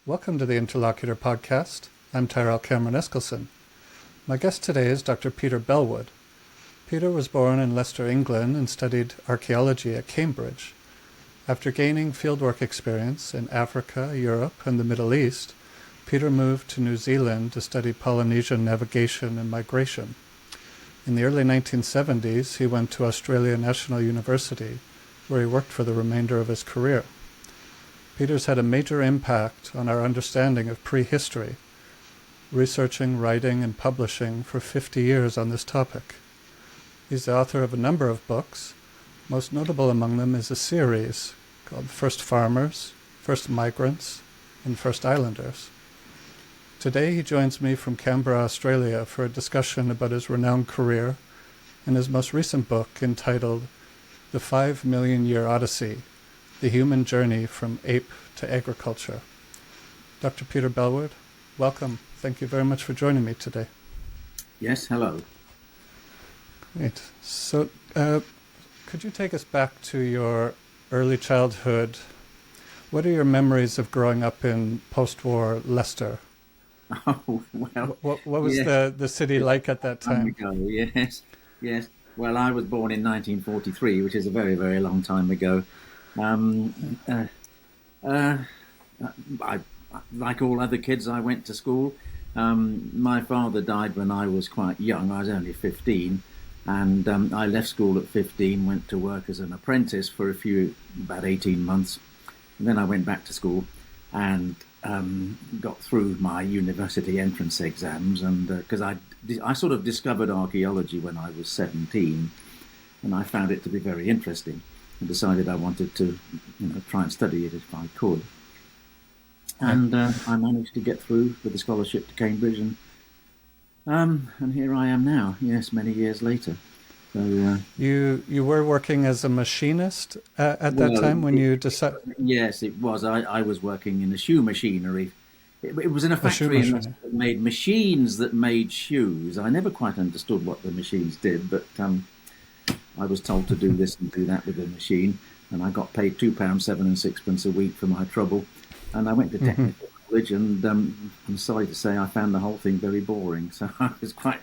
Welcome to the Interlocutor podcast. I'm Tyrell Cameron Eskelson. My guest today is Dr. Peter Bellwood. Peter was born in Leicester, England, and studied archaeology at Cambridge. After gaining fieldwork experience in Africa, Europe, and the Middle East, Peter moved to New Zealand to study Polynesian navigation and migration. In the early 1970s, he went to Australia National University, where he worked for the remainder of his career. Peter's had a major impact on our understanding of prehistory, researching, writing, and publishing for 50 years on this topic. He's the author of a number of books. Most notable among them is a series called First Farmers, First Migrants, and First Islanders. Today he joins me from Canberra, Australia, for a discussion about his renowned career and his most recent book entitled The 5 Million Year Odyssey, The Human Journey From Ape to Agriculture. Dr. Peter Bellwood, welcome. Thank you very much for joining me today. Yes, hello. Great. So, could you take us back to your early childhood? What are your memories of growing up in post-war Leicester? Oh, well. What was yes. the city like at that time? Ago, yes, yes. Well, I was born in 1943, which is a very, very long time ago. I, like all other kids, I went to school. My father died when I was quite young. I was only 15. And I left school at 15, went to work as an apprentice for about 18 months. And then I went back to school and got through my university entrance exams. And because I sort of discovered archaeology when I was 17, and I found it to be very interesting, and decided I wanted to try and study it if I could. And I managed to get through with a scholarship to Cambridge, and here I am now, yes, many years later. So you were working as a machinist at that time when you decided? Yes, it was. I was working in a shoe machinery. It was in a factory that made machines that made shoes. I never quite understood what the machines did, but I was told to do this and do that with the machine, and I got paid £2.7 and sixpence a week for my trouble. And I went to technical college, and I'm sorry to say I found the whole thing very boring. So I was quite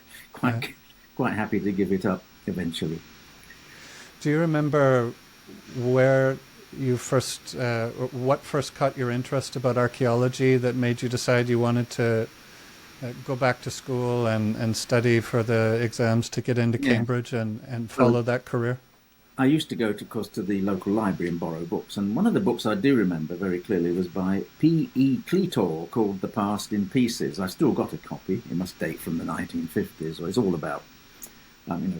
happy to give it up eventually. Do you remember where you what first caught your interest about archaeology that made you decide you wanted to go back to school and study for the exams to get into Cambridge and follow that career? I used to go, of course, to the local library and borrow books. And one of the books I do remember very clearly was by P.E. Cleator, called The Past in Pieces. I've still got a copy. It must date from the 1950s. It's all about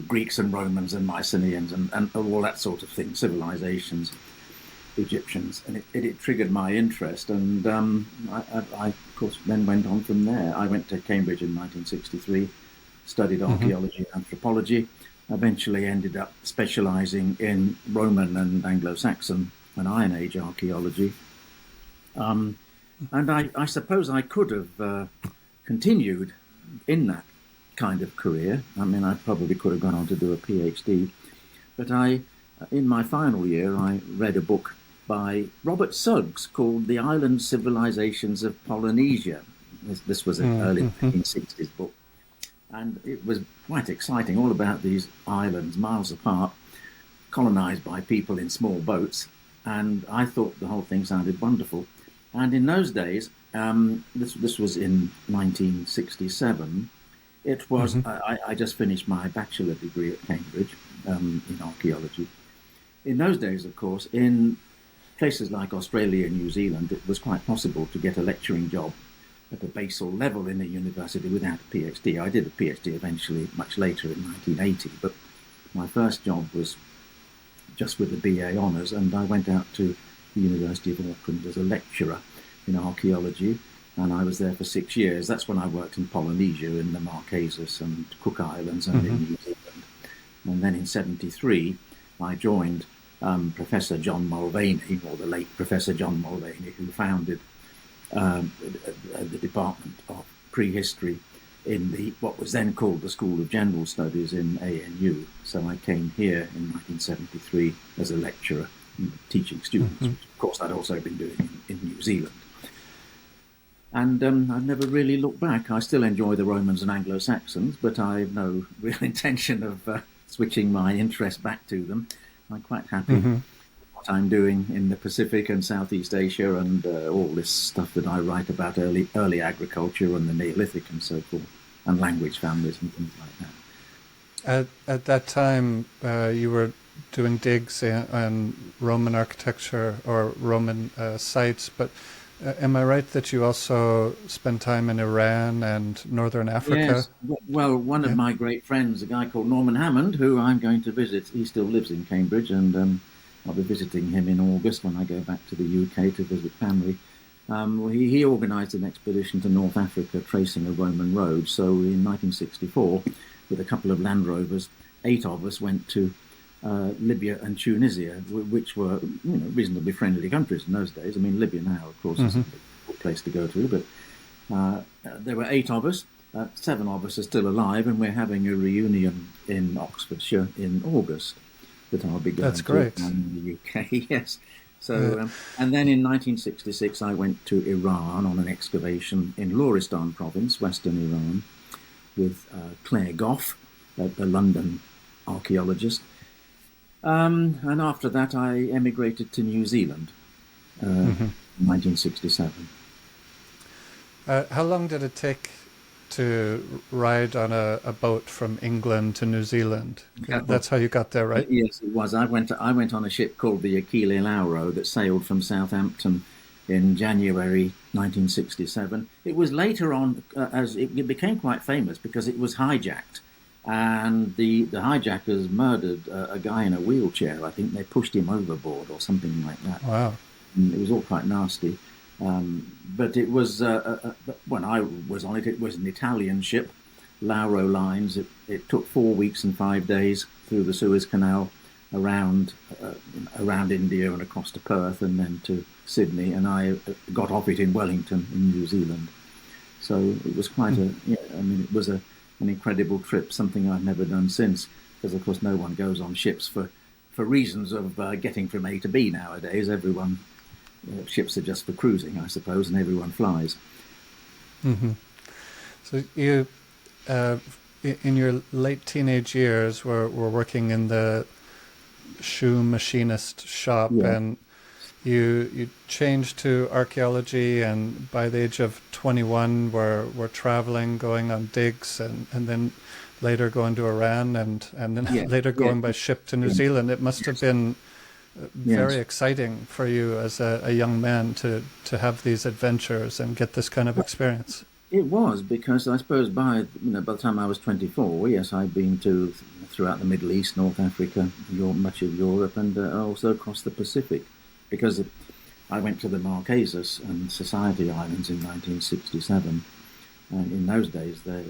Greeks and Romans and Mycenaeans and all that sort of thing, civilizations, Egyptians. And it triggered my interest. And I, of course, then went on from there. I went to Cambridge in 1963, studied archaeology and anthropology. Eventually ended up specializing in Roman and Anglo-Saxon and Iron Age archaeology. And I suppose I could have continued in that kind of career. I mean, I probably could have gone on to do a PhD. But in my final year, I read a book by Robert Suggs called The Island Civilizations of Polynesia. This was an early 1960s book. And it was quite exciting, all about these islands, miles apart, colonized by people in small boats. And I thought the whole thing sounded wonderful. And in those days, this was in 1967, it was, I just finished my bachelor degree at Cambridge in archaeology. In those days, of course, in places like Australia and New Zealand, it was quite possible to get a lecturing job at a basal level in a university without a PhD. I did a PhD eventually much later in 1980, but my first job was just with the BA honours, and I went out to the University of Auckland as a lecturer in archaeology, and I was there for 6 years. That's when I worked in Polynesia, in the Marquesas and Cook Islands and in New Zealand. And then in 1973, I joined Professor John Mulvaney, or the late Professor John Mulvaney, who founded the Department of Prehistory in what was then called the School of General Studies in ANU. So I came here in 1973 as a lecturer, teaching students, which of course I'd also been doing in New Zealand. And I've never really looked back. I still enjoy the Romans and Anglo-Saxons, but I've no real intention of switching my interest back to them. I'm quite happy Mm-hmm. what I'm doing in the Pacific and Southeast Asia, and all this stuff that I write about early agriculture and the Neolithic and so forth, and language families and things like that. At that time, you were doing digs in Roman architecture or Roman sites, but am I right that you also spent time in Iran and Northern Africa? Yes, well, one of Yeah. my great friends, a guy called Norman Hammond, who I'm going to visit, he still lives in Cambridge, and I'll be visiting him in August when I go back to the UK to visit family. He organised an expedition to North Africa tracing a Roman road. So in 1964, with a couple of Land Rovers, 8 of us went to Libya and Tunisia, which were reasonably friendly countries in those days. I mean, Libya now, of course, is a Mm-hmm. difficult place to go to, but there were 8 of us. 7 of us are still alive, and we're having a reunion in Oxfordshire in August that I'll be going That's to great. in the UK. Yes. Uh, So, and then in 1966, I went to Iran on an excavation in Loristan province, western Iran, with Claire Goff, a London archaeologist. And after that, I emigrated to New Zealand mhm. in 1967. How long did it take to ride on a boat from England to New Zealand? That's how you got there, right? Yes, it was. I went on a ship called the Achille Lauro that sailed from Southampton in January 1967. It was later on as it became quite famous because it was hijacked, and the hijackers murdered a guy in a wheelchair. I think they pushed him overboard or something like that. Wow. And it was all quite nasty. But it was when I was on it. It was an Italian ship, Lauro Lines. It took 4 weeks and 5 days through the Suez Canal, around India and across to Perth, and then to Sydney. And I got off it in Wellington, in New Zealand. So it was quite it was an incredible trip. Something I've never done since, because of course no one goes on ships for reasons of getting from A to B nowadays. Everyone ships are just for cruising, I suppose, and everyone flies. Hmm. So you, in your late teenage years, were working in the shoe machinist shop, Yeah. and you changed to archaeology, and by the age of 21 were traveling, going on digs, and then later going to Iran, and then Yeah, later yeah, going by ship to New yeah. Zealand. It must have been very Yes. exciting for you as a young man to have these adventures and get this kind of experience. It was, because I suppose by the time I was 24, yes, I'd been to throughout the Middle East, North Africa, much of Europe, and also across the Pacific, because I went to the Marquesas and Society Islands in 1967. And in those days, the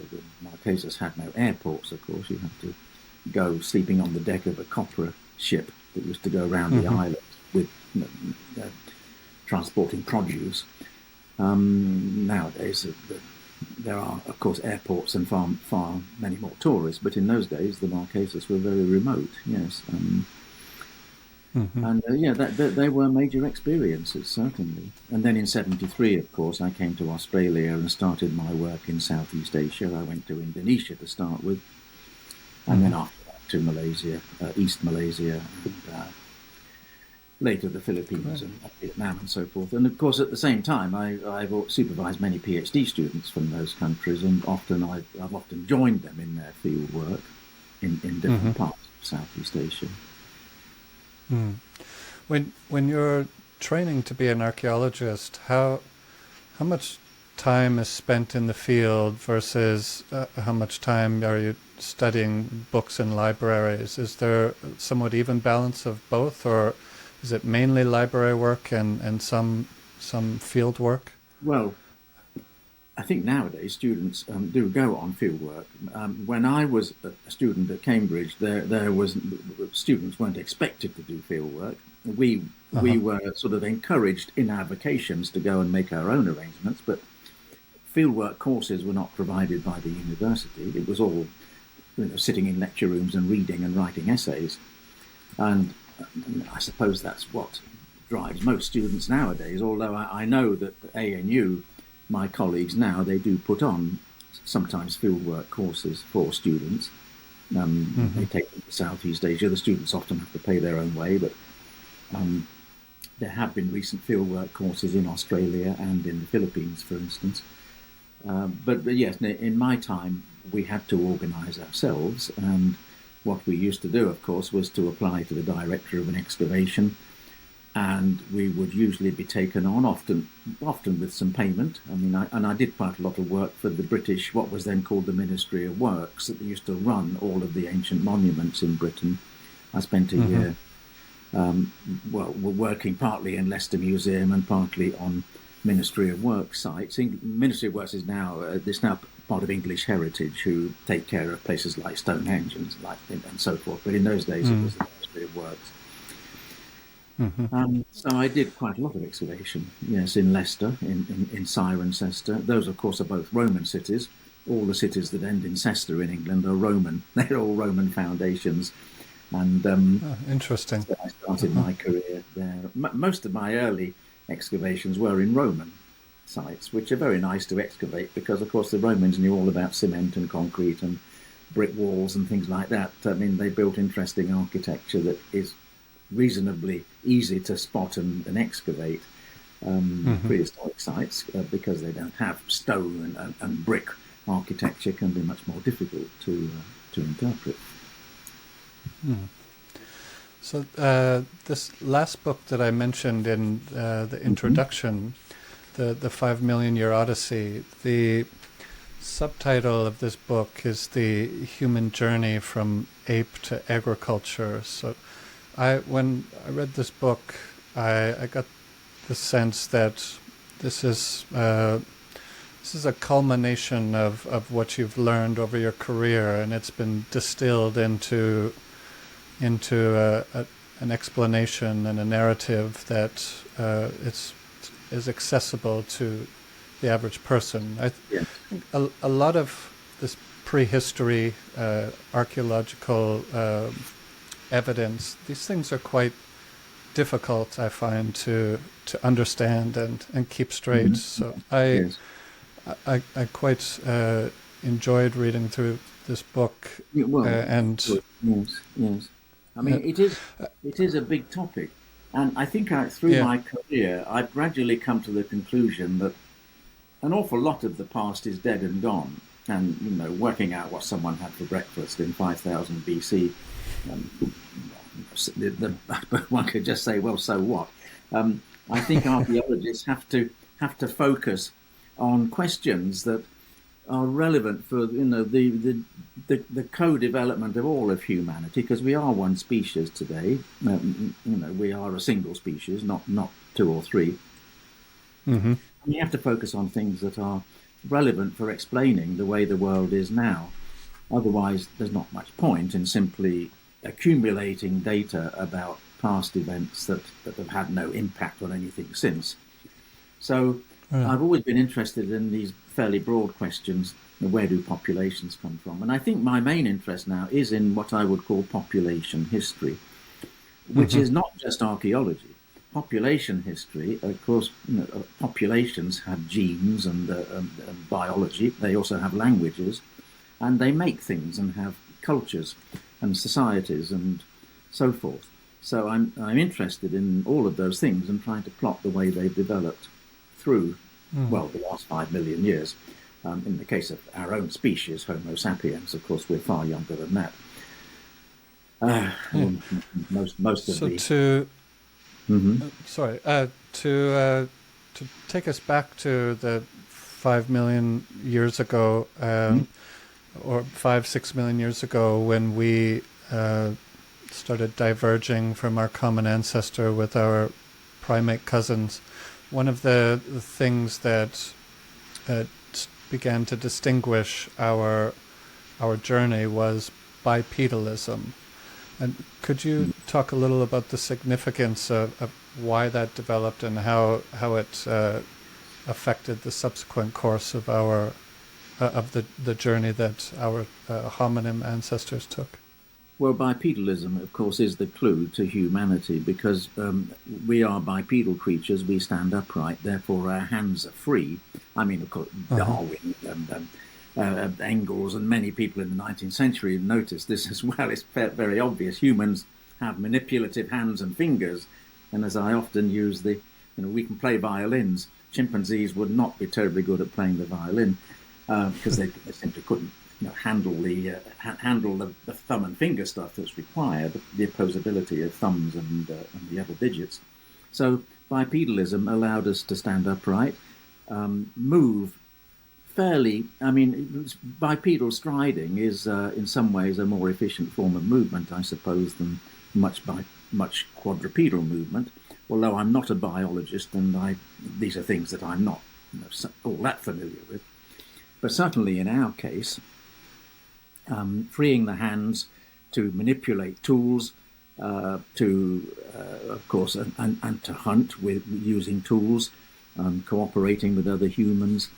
Marquesas had no airports. Of course, you had to go sleeping on the deck of a copra ship that was to go around the Hmm. island with transporting produce. Nowadays, there are, of course, airports and far many more tourists, but in those days, the Marquesas were very remote. Yes, Hmm. and they were major experiences, certainly. And then in '73, of course, I came to Australia and started my work in Southeast Asia. I went to Indonesia to start with, and then Hmm. after that to Malaysia, East Malaysia, and later the Philippines Great. and Vietnam and so forth. And of course, at the same time, I've supervised many PhD students from those countries, and I've often joined them in their field work in Hmm. different parts of Southeast Asia. Mm. When you're training to be an archaeologist, how much time is spent in the field versus how much time are you studying books in libraries? Is there a somewhat even balance of both, or is it mainly library work and some field work? Well, I think nowadays students do go on field work. When I was a student at Cambridge, there was students weren't expected to do field work. We Uh-huh. were sort of encouraged in our vacations to go and make our own arrangements, but fieldwork courses were not provided by the university. It was all sitting in lecture rooms and reading and writing essays. And I suppose that's what drives most students nowadays. Although I know that ANU my colleagues now, they do put on sometimes fieldwork courses for students. They take them to Southeast Asia. The students often have to pay their own way, but there have been recent fieldwork courses in Australia and in the Philippines, for instance. But yes, in my time, we had to organise ourselves, and what we used to do, of course, was to apply to the director of an excavation, and we would usually be taken on, often with some payment. I mean, I did quite a lot of work for the British, what was then called the Ministry of Works, that used to run all of the ancient monuments in Britain. I spent a year, working partly in Leicester Museum and partly on Ministry of Works sites. Ministry of Works is now part of English Heritage, who take care of places like Stonehenge and so forth. But in those days, it was the Ministry of Works. So I did quite a lot of excavation, yes, in Leicester, in Cirencester. Those, of course, are both Roman cities. All the cities that end in Cester in England are Roman. They're all Roman foundations. And interesting. So I started my career there. Most of my early excavations were in Roman sites, which are very nice to excavate because, of course, the Romans knew all about cement and concrete and brick walls and things like that. I mean, they built interesting architecture that is reasonably easy to spot and excavate. Prehistoric sites, because they don't have stone and brick architecture, can be much more difficult to interpret. So this last book that I mentioned in the introduction, the 5 Million Year Odyssey, the subtitle of this book is The Human Journey From Ape to Agriculture. So when I read this book, I got the sense that this is a culmination of what you've learned over your career, and it's been distilled into an explanation and a narrative that is accessible to the average person. I think a lot of this prehistory, archaeological evidence, these things are quite difficult, I find, to understand and keep straight. So I quite enjoyed reading through this book. Yes. I mean, it is a big topic, and I think through my career, I've gradually come to the conclusion that an awful lot of the past is dead and gone. And working out what someone had for breakfast in 5000 BC, one could just say, well, so what? I think archaeologists have to focus on questions that are relevant for the co-development of all of humanity, because we are one species today. We are a single species, not two or three. And you have to focus on things that are relevant for explaining the way the world is now. Otherwise, there's not much point in simply accumulating data about past events that have had no impact on anything since. So I've always been interested in these fairly broad questions. Where do populations come from? And I think my main interest now is in what I would call population history, which is not just archaeology. Population history, of course, populations have genes and biology. They also have languages, and they make things and have cultures and societies and so forth. So I'm interested in all of those things and trying to plot the way they've developed through, the last 5 million years. In the case of our own species, Homo sapiens, of course, we're far younger than that. Most of to take us back to the 5 million years ago, or 5-6 million years ago, when we started diverging from our common ancestor with our primate cousins. One of the things that began to distinguish our journey was bipedalism. And could you talk a little about the significance of why that developed and how it affected the subsequent course of the journey that our hominin ancestors took? Well, bipedalism, of course, is the clue to humanity because we are bipedal creatures. We stand upright, therefore our hands are free. I mean, of course, Darwin and Engels and many people in the 19th century noticed this as well. It's very obvious. Humans have manipulative hands and fingers, and as I often use we can play violins. Chimpanzees would not be terribly good at playing the violin because they simply couldn't handle the thumb and finger stuff that's required, the opposability of thumbs and the other digits. So bipedalism allowed us to stand upright, move fairly. I mean, bipedal striding is in some ways a more efficient form of movement, I suppose, than much quadrupedal movement. Although I'm not a biologist, and these are things that I'm not all that familiar with. But certainly in our case, freeing the hands to manipulate tools, of course, and to hunt with using tools, cooperating with other humans.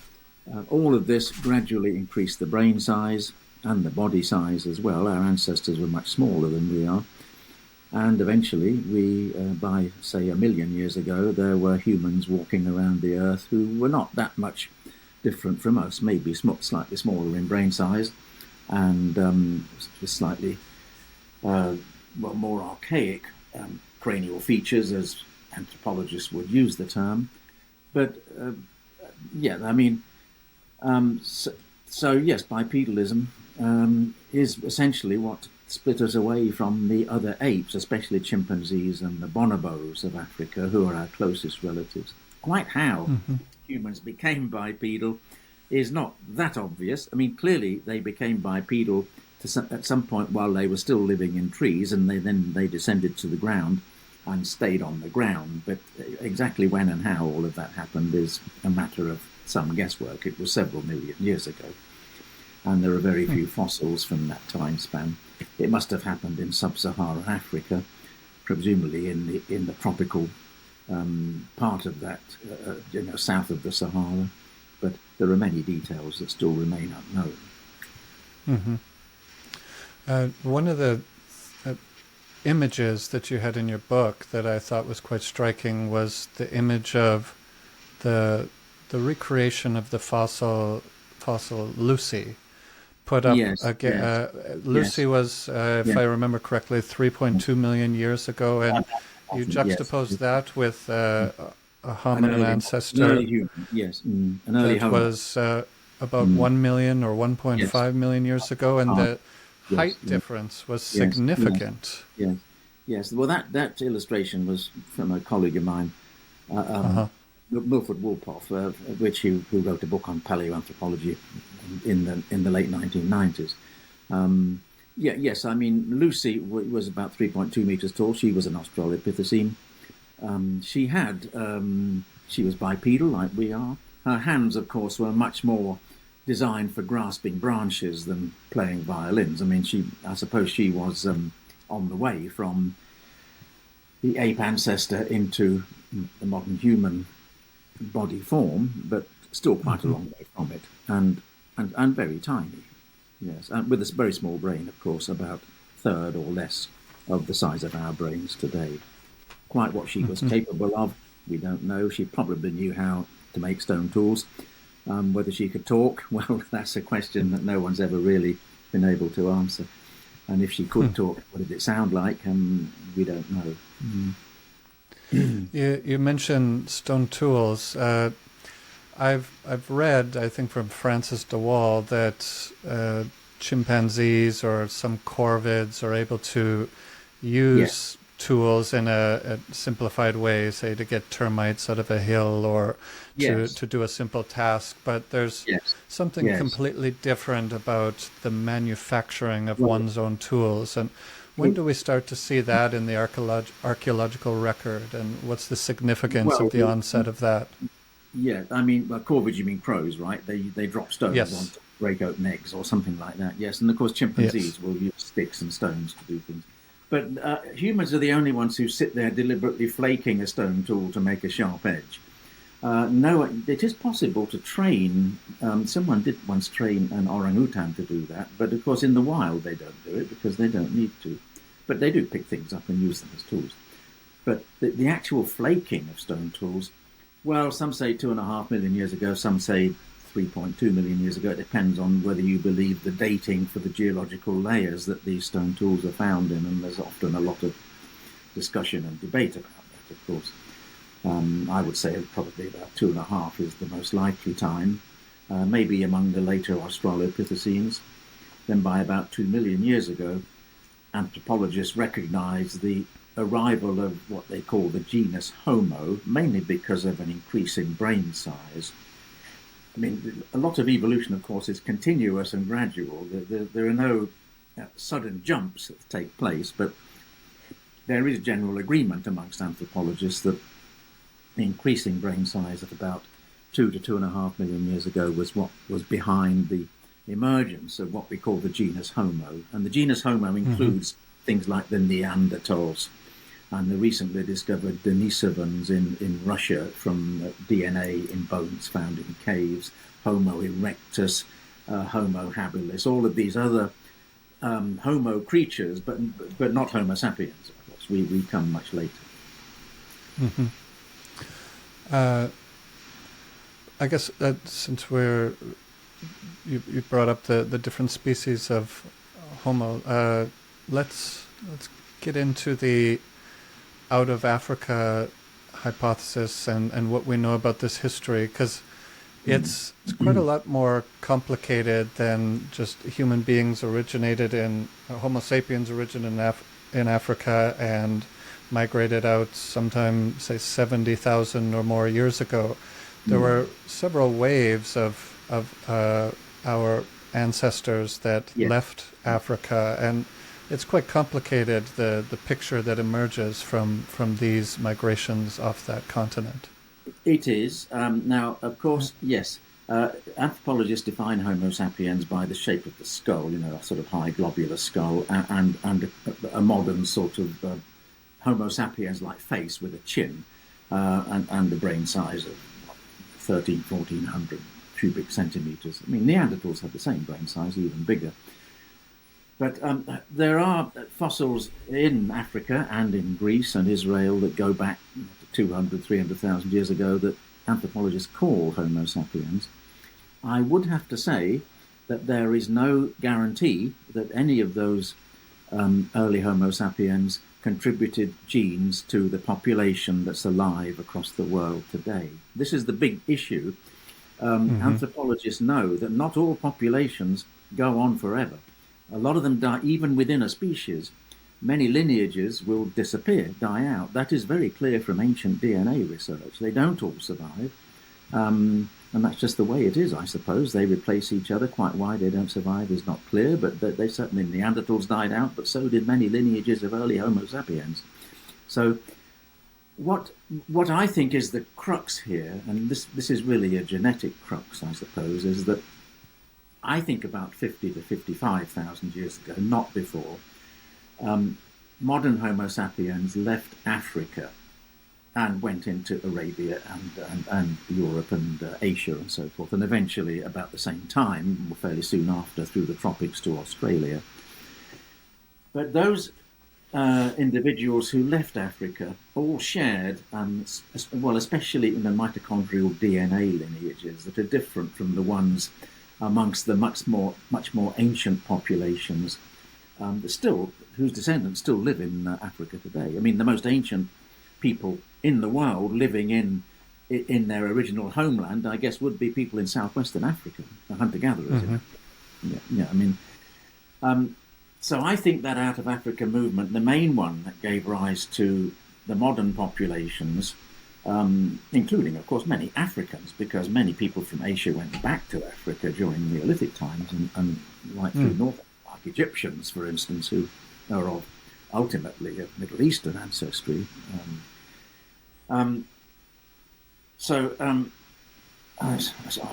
All of this gradually increased the brain size and the body size as well. Our ancestors were much smaller than we are. And eventually, by, say, 1 million years ago, there were humans walking around the Earth who were not that much different from us, maybe slightly smaller in brain size, and slightly more archaic cranial features, as anthropologists would use the term. But so yes, bipedalism is essentially what split us away from the other apes, especially chimpanzees and the bonobos of Africa, who are our closest relatives. Quite how humans became bipedal is not that obvious. I mean, clearly they became bipedal at some point while they were still living in trees, and they descended to the ground and stayed on the ground. But exactly when and how all of that happened is a matter of some guesswork. It was several million years ago, and there are very few fossils from that time span. It must have happened in sub-Saharan Africa, presumably in the tropical part of that, south of the Sahara. But there are many details that still remain unknown. One of the images that you had in your book that I thought was quite striking was the image of the recreation of the fossil Lucy. Put up again. Lucy was, if I remember correctly, 3.2 million years ago, and you juxtapose that with a hominin ancestor that was about 1 million or 1.5 million years ago, and the height difference was significant. Yes. Well, that illustration was from a colleague of mine, Wilfred Wolpoff, who wrote a book on paleoanthropology in the late 1990s. Yes, I mean, Lucy was about 3.2 meters tall. She was an Australopithecine. She was bipedal like we are. Her hands, of course, were much more designed for grasping branches than playing violins. I mean, I suppose she was on the way from the ape ancestor into the modern human body form, but still quite a long way from it, and very tiny. Yes, and with a very small brain, of course, about a third or less of the size of our brains today. Quite what she was capable of, we don't know. She probably knew how to make stone tools. Whether she could talk, well, that's a question that no one's ever really been able to answer. And if she could talk, what did it sound like? We don't know. You mentioned stone tools. I've read, I think from Francis de Waal, that chimpanzees or some corvids are able to use tools in a simplified way, say to get termites out of a hill or to do a simple task. But there's something completely different about the manufacturing of one's own tools. And when do we start to see that in the archaeological record, and what's the significance of the onset of that? Yeah, I mean, corvids, you mean crows, right? They drop stones on to break open eggs or something like that. Yes, and of course chimpanzees will use sticks and stones to do things. But humans are the only ones who sit there deliberately flaking a stone tool to make a sharp edge. No, it is possible to train. Someone did once train an orangutan to do that, but of course in the wild they don't do it because they don't need to. But they do pick things up and use them as tools. But the actual flaking of stone tools, well, some say 2.5 million years ago, some say 3.2 million years ago. It depends on whether you believe the dating for the geological layers that these stone tools are found in, and there's often a lot of discussion and debate about that, of course. I would say probably about 2.5 is the most likely time, maybe among the later Australopithecines. Then by about 2 million years ago, anthropologists recognized the arrival of what they call the genus Homo, mainly because of an increasing brain size. I mean, a lot of evolution, of course, is continuous and gradual. There are no sudden jumps that take place, but there is general agreement amongst anthropologists that the increasing brain size at about 2 to 2.5 million years ago was what was behind the emergence of what we call the genus Homo. And the genus Homo includes things like the Neanderthals and the recently discovered Denisovans in Russia from DNA in bones found in caves, Homo erectus, Homo habilis, all of these other Homo creatures, but not Homo sapiens, of course. We come much later. Mm-hmm. I guess since you brought up the different species of Homo, let's get into the out of Africa hypothesis and what we know about this history, because it's quite a lot more complicated than just human beings originated in Homo sapiens originated in Africa and migrated out sometime, say, 70,000 or more years ago. There were several waves of our ancestors that left Africa, and it's quite complicated, the picture that emerges from these migrations off that continent. It is. Now, of course, yes, anthropologists define Homo sapiens by the shape of the skull, a sort of high globular skull, and a modern sort of Homo sapiens-like face with a chin and a brain size of 1,400 cubic centimeters. I mean, Neanderthals had the same brain size, even bigger. But there are fossils in Africa and in Greece and Israel that go back to 200, 300,000 years ago that anthropologists call Homo sapiens. I would have to say that there is no guarantee that any of those early Homo sapiens contributed genes to the population that's alive across the world today. This is the big issue. Anthropologists know that not all populations go on forever. A lot of them die, even within a species. Many lineages will disappear, die out. That is very clear from ancient DNA research. They don't all survive. And that's just the way it is, I suppose. They replace each other. Quite why they don't survive is not clear, but they certainly, Neanderthals died out, but so did many lineages of early Homo sapiens. So what I think is the crux here, and this is really a genetic crux, I suppose, is that I think about 50 to 55,000 years ago, not before, modern Homo sapiens left Africa and went into Arabia and Europe and Asia and so forth, and eventually about the same time, fairly soon after, through the tropics to Australia. But those individuals who left Africa all shared, well, especially in the mitochondrial DNA lineages that are different from the ones amongst the much more ancient populations whose descendants still live in Africa today. I mean, the most ancient people in the world living in their original homeland, I guess, would be people in southwestern Africa, the hunter-gatherers. I mean, so I think that out of Africa movement, the main one that gave rise to the modern populations, including, of course, many Africans, because many people from Asia went back to Africa during Neolithic times, and right through north, like Egyptians, for instance, who are of ultimately of Middle Eastern ancestry. I've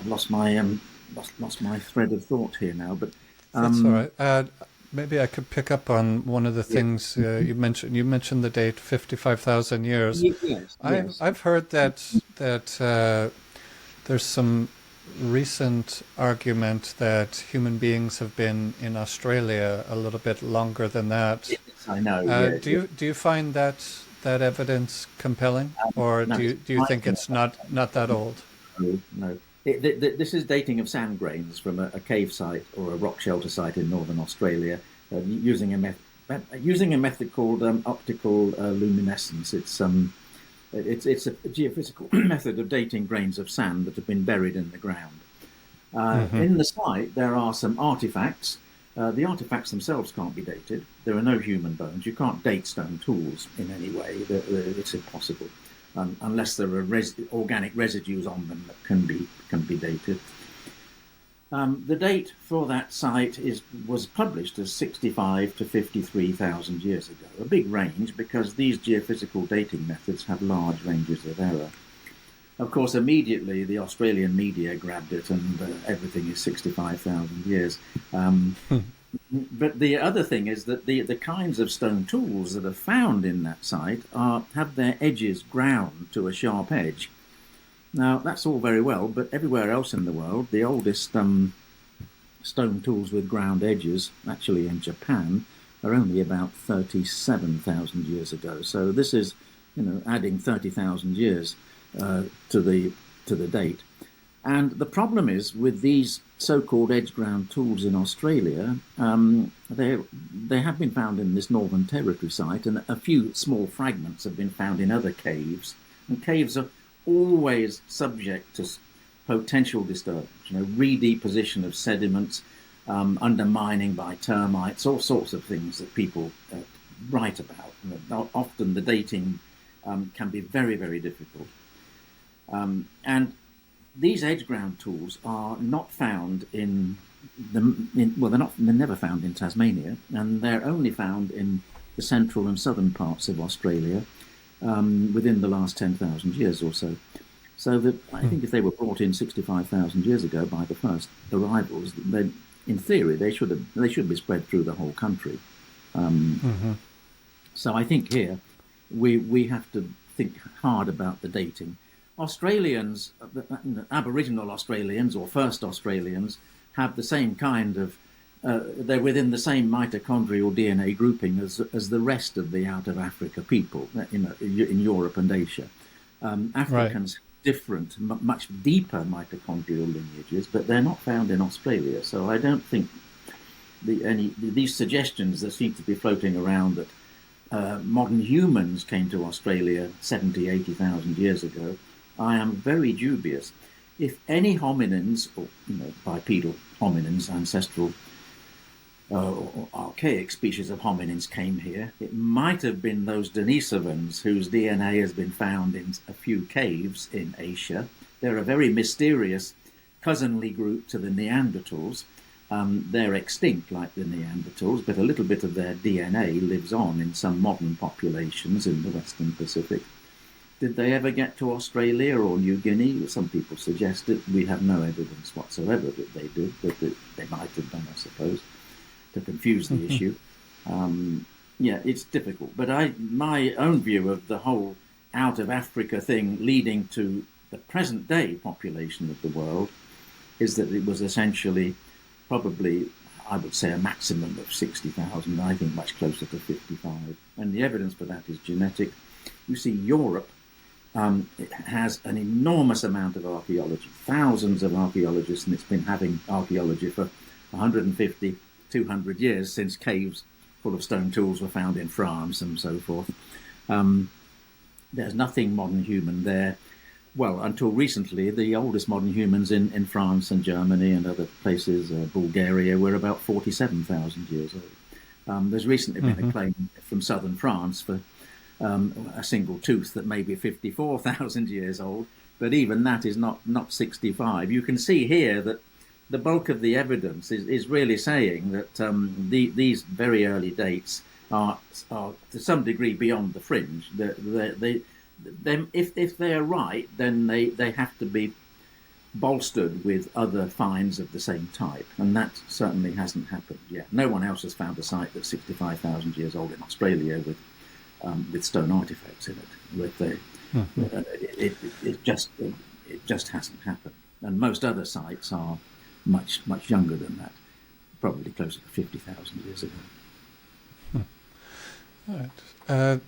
lost my thread of thought here now, but that's all right. maybe I could pick up on one of the Yeah. things you mentioned. You mentioned the date 55,000 years. Yes, I've yes. I've heard that there's some recent argument that human beings have been in Australia a little bit longer than that. Yes, I know. Yeah, Do yeah. you find that evidence compelling, or No, it's do you think it's not that old? no, no. This is dating of sand grains from a cave site or a rock shelter site in northern Australia, using a method called optical luminescence. It's a geophysical method of dating grains of sand that have been buried in the ground. Hmm. In the site, there are some artifacts. The artifacts themselves can't be dated. There are no human bones. You can't date stone tools in any way. It's impossible, unless there are organic residues on them that can be dated. The date for that site was published as 65 to 53,000 years ago, a big range because these geophysical dating methods have large ranges of error. Of course, immediately the Australian media grabbed it, and everything is 65,000 years. But the other thing is that the kinds of stone tools that are found in that site have their edges ground to a sharp edge. Now, that's all very well, but everywhere else in the world, the oldest stone tools with ground edges, actually in Japan, are only about 37,000 years ago. So this is, adding 30,000 years to the date. And the problem is with these so-called edge-ground tools in Australia, they have been found in this Northern Territory site, and a few small fragments have been found in other caves. And caves are always subject to potential disturbance, redeposition of sediments, undermining by termites, all sorts of things that people write about. Often the dating can be very, very difficult. And these edge-ground tools are not found they're never found in Tasmania, and they're only found in the central and southern parts of Australia within the last 10,000 years or so. So that I think if they were brought in 65,000 years ago by the first arrivals, then in theory they should be spread through the whole country. So I think here we have to think hard about the dating. Australians, Aboriginal Australians or first Australians, have the same kind of they're within the same mitochondrial DNA grouping as the rest of the out of Africa people, in Europe and Asia. Africans have different, much deeper mitochondrial lineages, but they're not found in Australia. So I don't think these suggestions that seem to be floating around that modern humans came to Australia 70, 80,000 years ago, I am very dubious. If any hominins, or bipedal hominins, ancestral or archaic species of hominins came here, it might have been those Denisovans whose DNA has been found in a few caves in Asia. They're a very mysterious cousinly group to the Neanderthals. They're extinct like the Neanderthals, but a little bit of their DNA lives on in some modern populations in the Western Pacific. Did they ever get to Australia or New Guinea? Some people suggest it. We have no evidence whatsoever that they did, but they might have done, I suppose, to confuse the issue. It's difficult. But my own view of the whole out of Africa thing leading to the present day population of the world is that it was essentially probably, I would say, a maximum of 60,000. I think much closer to 55. And the evidence for that is genetic. You see, Europe it has an enormous amount of archaeology, thousands of archaeologists, and it's been having archaeology for 150, 200 years since caves full of stone tools were found in France and so forth. There's nothing modern human there. Well, until recently, the oldest modern humans in France and Germany and other places, Bulgaria, were about 47,000 years old. There's recently been a claim from southern France for a single tooth that may be 54,000 years old, but even that is not 65. You can see here that the bulk of the evidence is really saying that these very early dates are to some degree beyond the fringe. If they are right, then they have to be bolstered with other finds of the same type, and that certainly hasn't happened yet. No one else has found a site that's 65,000 years old in Australia with stone artifacts in it. With the, it just hasn't happened, and most other sites are much younger than that, probably closer to 50,000 years ago. All right.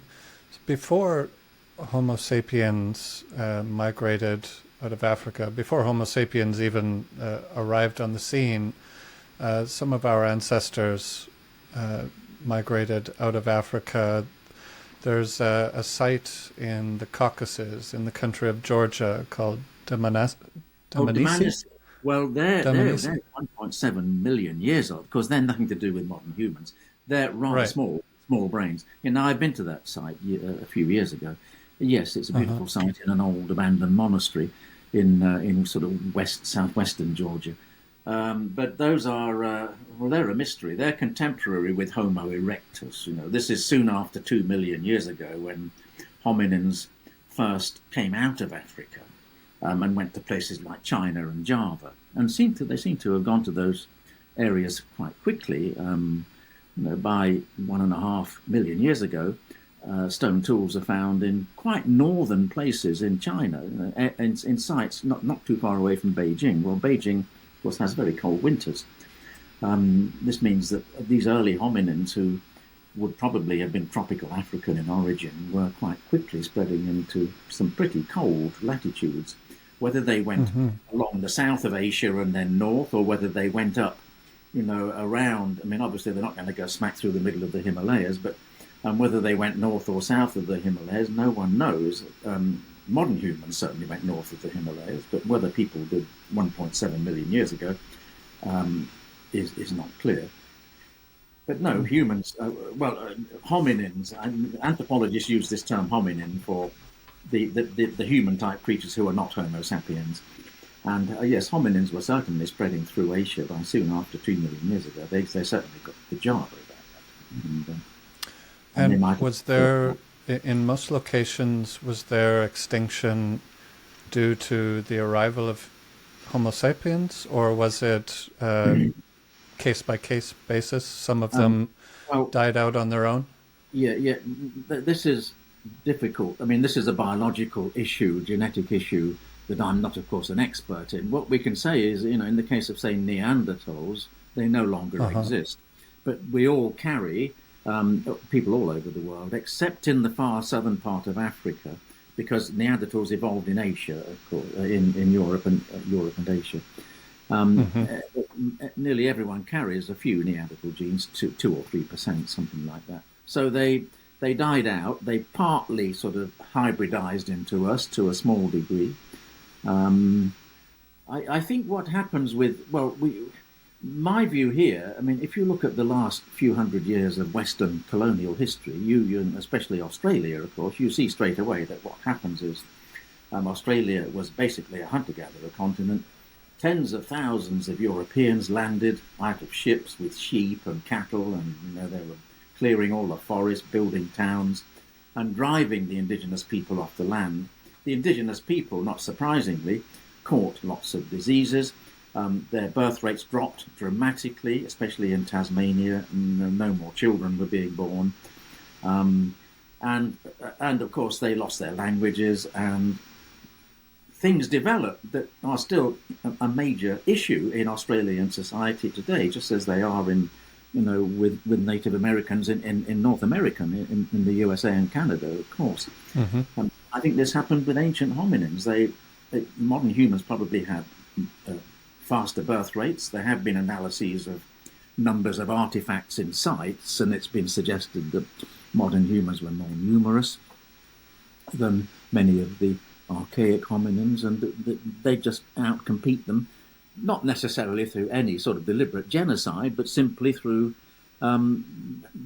Before Homo sapiens migrated out of Africa, before Homo sapiens even arrived on the scene, some of our ancestors migrated out of Africa. There's a site in the Caucasus, in the country of Georgia, called Dmanisi. Well, they're 1.7 million years old, because they're nothing to do with modern humans. They're rather small brains. I've been to that site a few years ago. Yes, it's a beautiful site in an old abandoned monastery in sort of southwestern Georgia. But those are, they're a mystery. They're contemporary with Homo erectus. This is soon after 2 million years ago, when hominins first came out of Africa and went to places like China and Java, and they seem to have gone to those areas quite quickly. By 1.5 million years ago, stone tools are found in quite northern places in China, in sites not too far away from Beijing. Well, Beijing, of course, has very cold winters. This means that these early hominins, who would probably have been tropical African in origin, were quite quickly spreading into some pretty cold latitudes. Whether they went along the south of Asia and then north, or whether they went up, around, obviously they're not going to go smack through the middle of the Himalayas, but whether they went north or south of the Himalayas, no one knows. Modern humans certainly went north of the Himalayas, but whether people did 1.7 million years ago is not clear. But no, humans, hominins, anthropologists use this term hominin for the human-type creatures who are not Homo sapiens. And yes, hominins were certainly spreading through Asia by soon after 2 million years ago. They certainly got the Java about that. And was there, in most locations, was there extinction due to the arrival of Homo sapiens, or was it case-by-case basis? Some of them died out on their own? Yeah. This is difficult. This is a biological issue, genetic issue, that I'm not, of course, an expert in. What we can say is, in the case of, say, Neanderthals, they no longer exist. But we all carry people all over the world, except in the far southern part of Africa, because Neanderthals evolved in Asia, of course, in Europe and Asia. Nearly everyone carries a few Neanderthal genes, 2 or 3%, something like that. So they died out. They partly sort of hybridized into us to a small degree. I think what happens my view here, if you look at the last few hundred years of Western colonial history, you especially Australia, of course, you see straight away that what happens is Australia was basically a hunter-gatherer continent. Tens of thousands of Europeans landed out of ships with sheep and cattle, and they were clearing all the forest, building towns, and driving the indigenous people off the land. The indigenous people, not surprisingly, caught lots of diseases. Their birth rates dropped dramatically, especially in Tasmania. No more children were being born. And of course, they lost their languages, and things developed that are still a major issue in Australian society today, just as they are with Native Americans in North America, in the USA and Canada, of course. I think this happened with ancient hominins. Modern humans probably had faster birth rates. There have been analyses of numbers of artifacts in sites, and it's been suggested that modern humans were more numerous than many of the archaic hominins, and that they just outcompete them, not necessarily through any sort of deliberate genocide, but simply through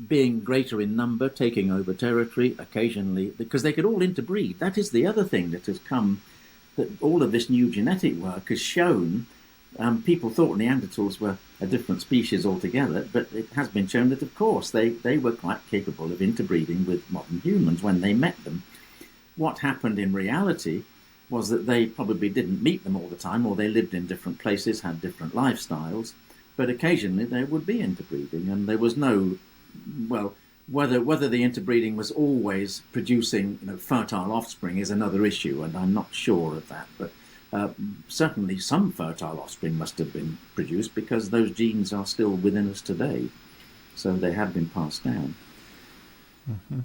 being greater in number, taking over territory occasionally, because they could all interbreed. That is the other thing that has come, that all of this new genetic work has shown. People thought Neanderthals were a different species altogether, but it has been shown that, of course, they were quite capable of interbreeding with modern humans when they met them. What happened in reality was that they probably didn't meet them all the time, or they lived in different places, had different lifestyles, but occasionally there would be interbreeding, and there was no, well, whether the interbreeding was always producing fertile offspring is another issue, and I'm not sure of that, but certainly some fertile offspring must have been produced because those genes are still within us today, so they have been passed down. Mm-hmm.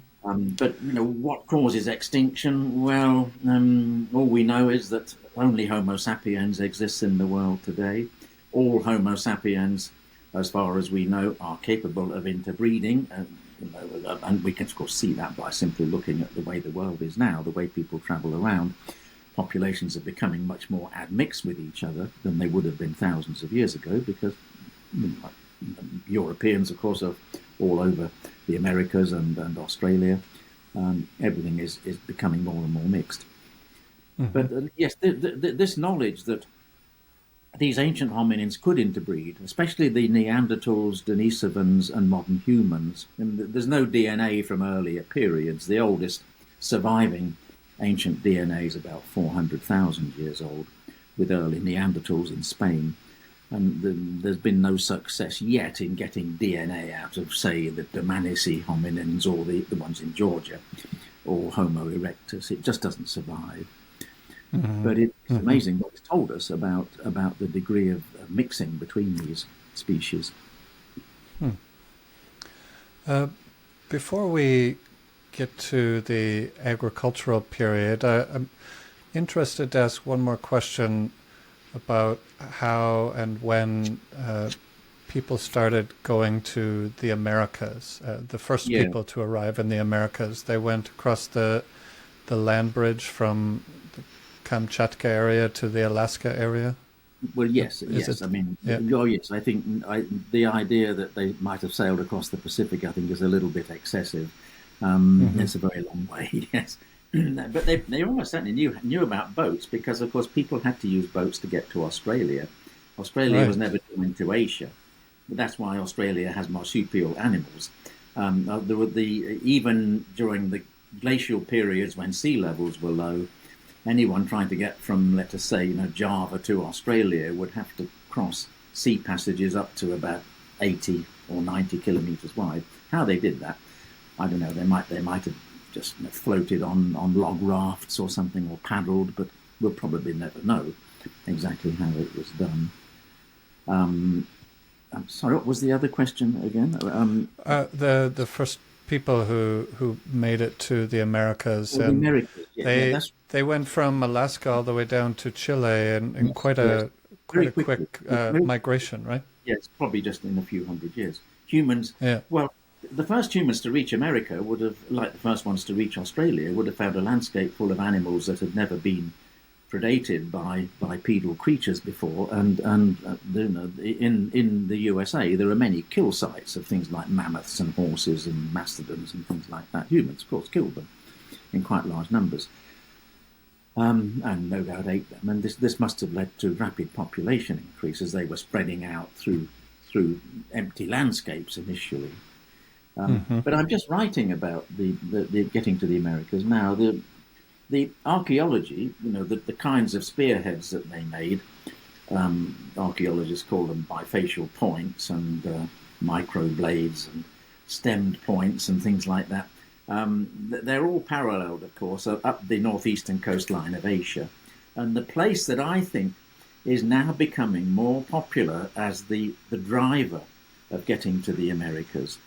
But what causes extinction? Well, all we know is that only Homo sapiens exists in the world today. All Homo sapiens, as far as we know, are capable of interbreeding, and we can of course see that by simply looking at the way the world is now, the way people travel around. Populations are becoming much more admixed with each other than they would have been thousands of years ago, because Europeans, of course, are all over the Americas and Australia. Everything is becoming more and more mixed. Mm-hmm. But yes, this knowledge that these ancient hominins could interbreed, especially the Neanderthals, Denisovans, and modern humans. And there's no DNA from earlier periods. The oldest surviving ancient DNA is about 400,000 years old, with early Neanderthals in Spain. And there's been no success yet in getting DNA out of, say, the Domanici hominins or the ones in Georgia, or Homo erectus. It just doesn't survive. Mm-hmm. But it's amazing what it's told us about the degree of mixing between these species. Before we get to the agricultural period, I'm interested to ask one more question about how and when people started going to the Americas. The first people to arrive in the Americas, they went across the land bridge from the Kamchatka area to the Alaska area. Well, yes. I mean, yes. I think the idea that they might have sailed across the Pacific, I think, is a little bit excessive. It's a very long way. Yes. But they almost certainly knew about boats, because, of course, people had to use boats to get to Australia. Australia was never joined to Asia. But that's why Australia has marsupial animals. There were even during the glacial periods when sea levels were low, anyone trying to get from, let us say, Java to Australia would have to cross sea passages up to about 80 or 90 kilometres wide. How they did that, I don't know. They might have just floated on log rafts or something, or paddled, but we'll probably never know exactly how it was done. I'm sorry, what was the other question again? The first people who made it to the Americas. The Americas, they went from Alaska all the way down to Chile in quite a quick migration, right? Yes, probably just in a few hundred years. Humans, well, the first humans to reach America would have, like the first ones to reach Australia, would have found a landscape full of animals that had never been predated by bipedal creatures before. And in the USA, there are many kill sites of things like mammoths and horses and mastodons and things like that. Humans, of course, killed them in quite large numbers, and no doubt ate them. And this must have led to rapid population increase as they were spreading out through empty landscapes initially. But I'm just writing about the getting to the Americas now. The archaeology, the kinds of spearheads that they made, archaeologists call them bifacial points and microblades and stemmed points and things like that. They're all paralleled, of course, up the northeastern coastline of Asia. And the place that I think is now becoming more popular as the driver of getting to the Americas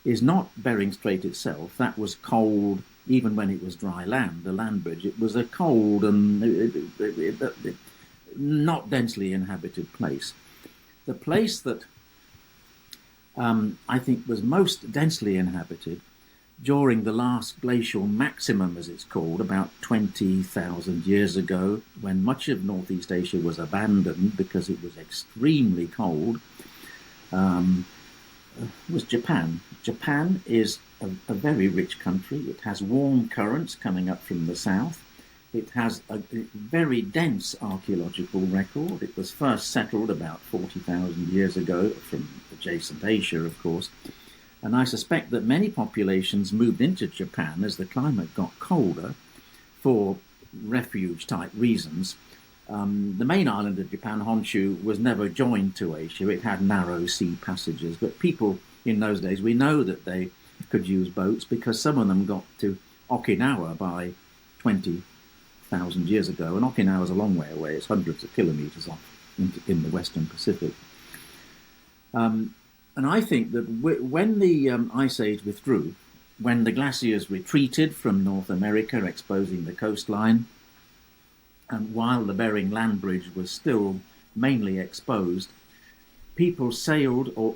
is not Bering Strait itself. That was cold, even when it was dry land, the land bridge. It was a cold and not densely inhabited place. The place that I think was most densely inhabited during the last glacial maximum, as it's called, about 20,000 years ago, when much of Northeast Asia was abandoned because it was extremely cold, was Japan. Japan is a very rich country. It has warm currents coming up from the south. It has a very dense archaeological record. It was first settled about 40,000 years ago from adjacent Asia, of course. And I suspect that many populations moved into Japan as the climate got colder for refuge-type reasons, the main island of Japan, Honshu, was never joined to Asia. It had narrow sea passages, but people in those days, we know that they could use boats because some of them got to Okinawa by 20,000 years ago, and Okinawa is a long way away. It's hundreds of kilometers off in the Western Pacific. And I think that when the Ice Age withdrew, when the glaciers retreated from North America, exposing the coastline, and while the Bering Land Bridge was still mainly exposed, people sailed or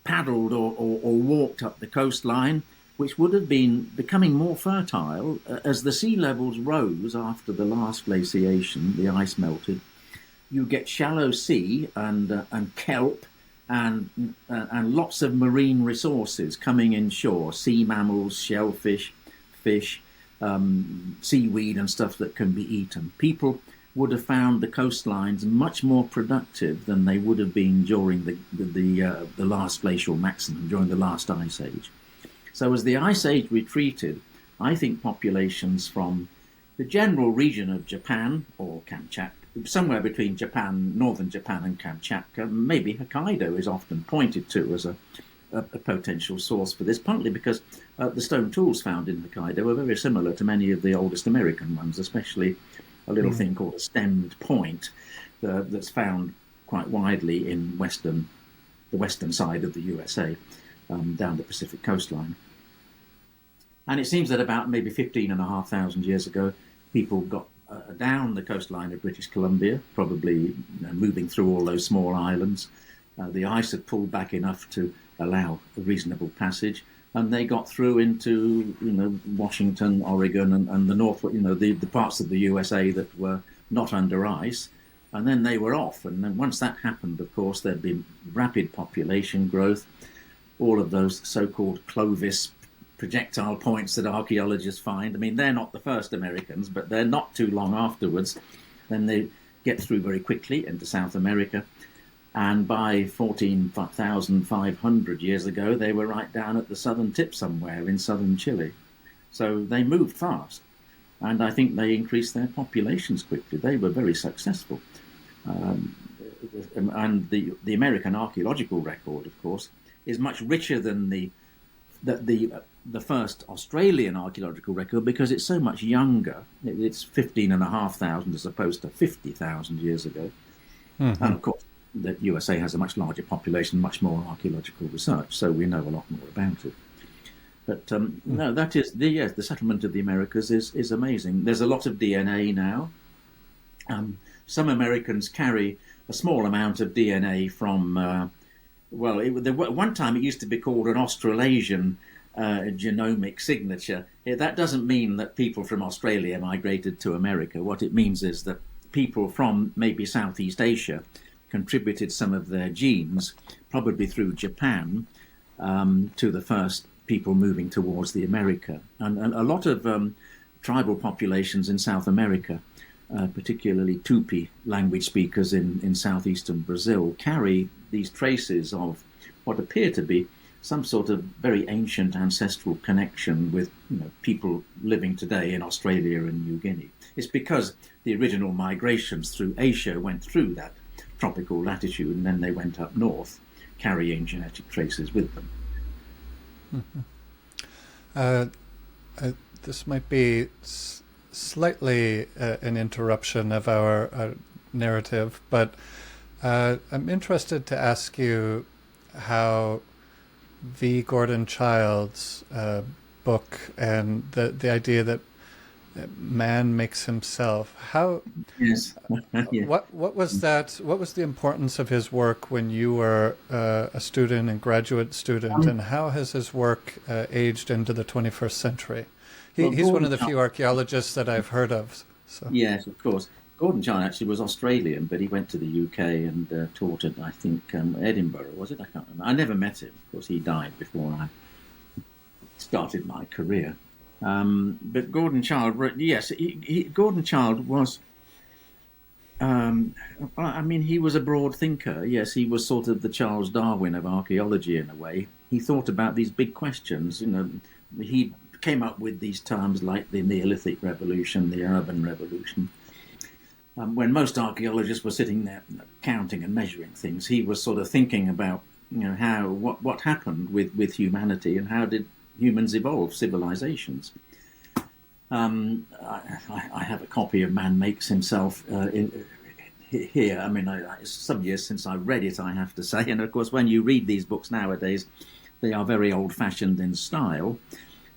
paddled or walked up the coastline, which would have been becoming more fertile as the sea levels rose after the last glaciation. The ice melted. You get shallow sea and kelp and lots of marine resources coming inshore: sea mammals, shellfish, fish, seaweed, and stuff that can be eaten. People would have found the coastlines much more productive than they would have been during the last glacial maximum, during the last ice age. So as the ice age retreated, I think populations from the general region of Japan or Kamchatka, somewhere between northern Japan and Kamchatka, maybe Hokkaido is often pointed to as a potential source for this, partly because the stone tools found in Hokkaido are very similar to many of the oldest American ones, especially a little thing called a stemmed point that's found quite widely in the western side of the USA, down the Pacific coastline. And it seems that about maybe 15,500 years ago, people got down the coastline of British Columbia, probably moving through all those small islands. The ice had pulled back enough to allow a reasonable passage, and they got through into Washington, Oregon, and the north, the parts of the USA that were not under ice, and then they were off. And then once that happened, of course, there'd been rapid population growth. All of those so-called Clovis projectile points that archaeologists find, I mean, they're not the first Americans, but they're not too long afterwards. Then they get through very quickly into South America. And by 14,500 years ago, they were right down at the southern tip somewhere in southern Chile. So they moved fast. And I think they increased their populations quickly. They were very successful. And the American archaeological record, of course, is much richer than the first Australian archaeological record because it's so much younger. It's 15,500 as opposed to 50,000 years ago. Mm-hmm. And of course, the USA has a much larger population, much more archaeological research, so we know a lot more about it. But no, that is the settlement of the Americas is amazing. There's a lot of DNA now. Some Americans carry a small amount of DNA from. One time it used to be called an Austronesian genomic signature. That doesn't mean that people from Australia migrated to America. What it means is that people from maybe Southeast Asia contributed some of their genes, probably through Japan, to the first people moving towards the America. And a lot of tribal populations in South America, particularly Tupi language speakers in southeastern Brazil, carry these traces of what appear to be some sort of very ancient ancestral connection with people living today in Australia and New Guinea. It's because the original migrations through Asia went through that tropical latitude, and then they went up north, carrying genetic traces with them. Mm-hmm. This might be slightly an interruption of our narrative, but I'm interested to ask you how V. Gordon Child's book and the idea that man makes himself. How? Yes. Yeah. What was that? What was the importance of his work when you were a student and graduate student, and how has his work aged into the 21st century? He's one of the few archaeologists that I've heard of. So. Yes, of course. Gordon Child actually was Australian, but he went to the UK and taught at, I think, Edinburgh, was it? I can't remember. I never met him. Of course, he died before I started my career. But Gordon Child, yes, Gordon Child was, he was a broad thinker. Yes, he was sort of the Charles Darwin of archaeology in a way. He thought about these big questions. He came up with these terms like the Neolithic Revolution, the Urban Revolution. When most archaeologists were sitting there counting and measuring things, he was sort of thinking about what happened with humanity and how did humans evolve civilizations. I have a copy of Man Makes Himself here. I mean, it's some years since I read it, I have to say. And of course, when you read these books nowadays, they are very old-fashioned in style.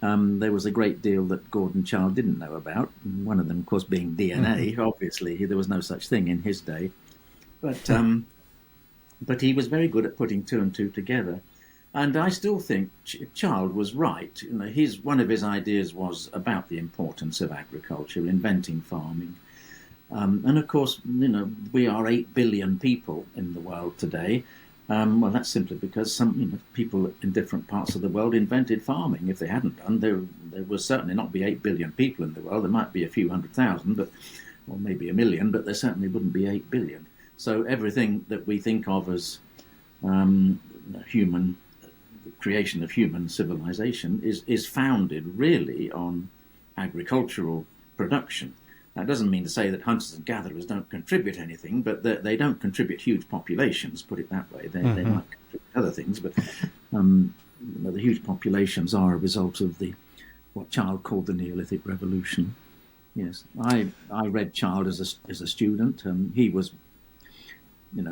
There was a great deal that Gordon Childe didn't know about. One of them, of course, being DNA. Mm-hmm. Obviously, there was no such thing in his day. But he was very good at putting two and two together. And I still think Childe was right. One of his ideas was about the importance of agriculture, inventing farming. And of course, we are 8 billion people in the world today. Well, that's simply because some people in different parts of the world invented farming. If they hadn't done, there would certainly not be 8 billion people in the world. There might be a few 100,000, or maybe 1 million, but there certainly wouldn't be 8 billion. So everything that we think of as human creation of human civilization is founded really on agricultural production. That doesn't mean to say that hunters and gatherers don't contribute anything, but they don't contribute huge populations, put it that way. They might contribute other things, but the huge populations are a result of what Childe called the Neolithic Revolution. Yes, I read Childe as a student. He was,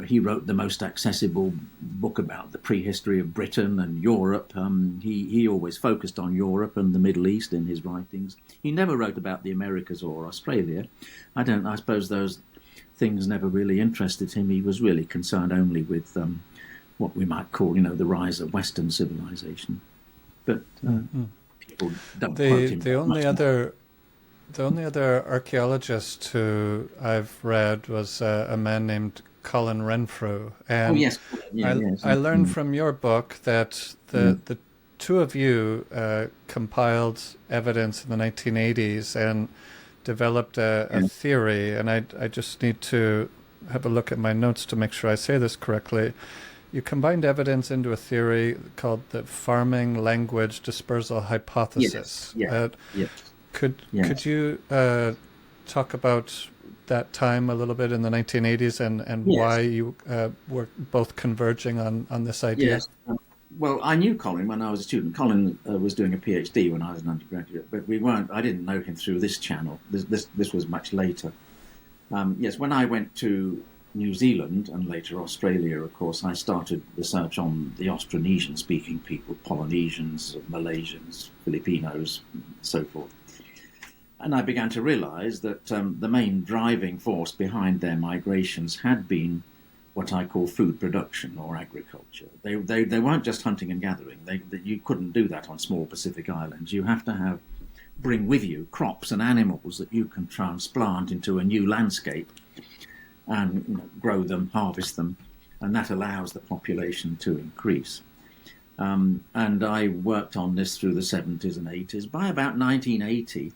he wrote the most accessible book about the prehistory of Britain and Europe. He always focused on Europe and the Middle East in his writings. He never wrote about the Americas or Australia. I suppose those things never really interested him. He was really concerned only with what we might call, the rise of Western civilization. But people don't quote him. The only other archaeologist who I've read was a man named Colin Renfrew. And yes. I learned from your book that the two of you compiled evidence in the 1980s and developed a theory, and I just need to have a look at my notes to make sure I say this correctly. You combined evidence into a theory called the farming language dispersal hypothesis. Could you talk about that time a little bit in the 1980s and why you were both converging on this idea? Yes. Well, I knew Colin when I was a student. Colin was doing a PhD when I was an undergraduate, but I didn't know him through this channel. This was much later. When I went to New Zealand and later Australia, of course, I started research on the Austronesian-speaking people, Polynesians, Malaysians, Filipinos, so forth. And I began to realize that the main driving force behind their migrations had been what I call food production or agriculture. They weren't just hunting and gathering. You couldn't do that on small Pacific islands. You have to bring with you crops and animals that you can transplant into a new landscape and grow them, harvest them, and that allows the population to increase. And I worked on this through the 70s and 80s. By about 1980,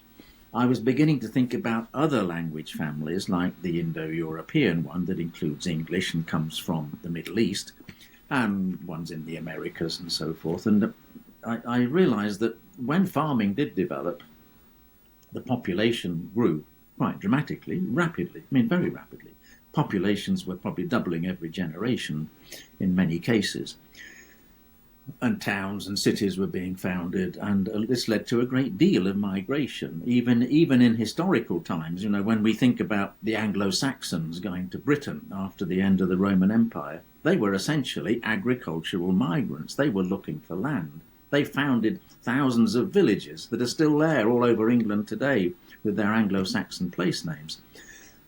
I was beginning to think about other language families like the Indo-European one that includes English and comes from the Middle East, and ones in the Americas and so forth. And I realized that when farming did develop, the population grew quite dramatically, rapidly, very rapidly. Populations were probably doubling every generation in many cases. And towns and cities were being founded, and this led to a great deal of migration, even in historical times. When we think about the Anglo-Saxons going to Britain after the end of the Roman Empire, they were essentially agricultural migrants. They were looking for land. They founded thousands of villages that are still there all over England today with their Anglo-Saxon place names.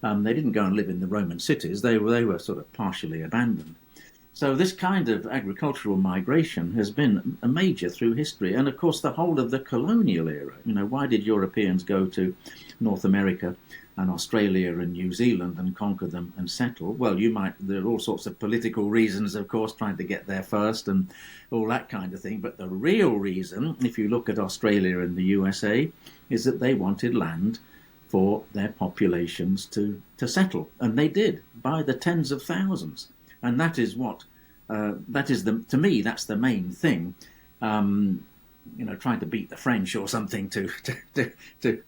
They didn't go and live in the Roman cities. They were sort of partially abandoned. So this kind of agricultural migration has been a major through history. And of course, the whole of the colonial era, why did Europeans go to North America and Australia and New Zealand and conquer them and settle? Well, there are all sorts of political reasons, of course, trying to get there first and all that kind of thing. But the real reason, if you look at Australia and the USA, is that they wanted land for their populations to settle. And they did, by the tens of thousands. And that is to me, that's the main thing. trying to beat the French or something to